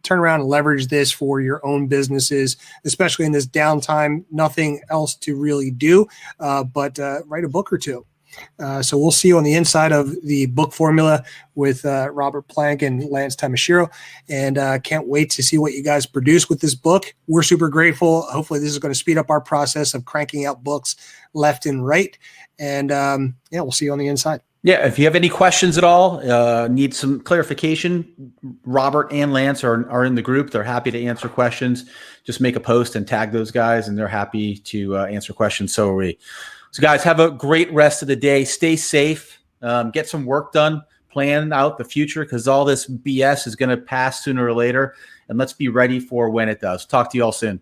turn around and leverage this for your own businesses, especially in this downtime. Nothing else to really do but write a book or two. So we'll see you on the inside of the book formula with Robert Plank and Lance Tamashiro, and can't wait to see what you guys produce with this book. We're super grateful. Hopefully this is going to speed up our process of cranking out books left and right. And we'll see you on the inside. Yeah, if you have any questions at all, need some clarification, Robert and Lance are in the group. They're happy to answer questions. Just make a post and tag those guys, and they're happy to answer questions. So are we. So guys, have a great rest of the day. Stay safe. Get some work done. Plan out the future, because all this BS is going to pass sooner or later. And let's be ready for when it does. Talk to you all soon.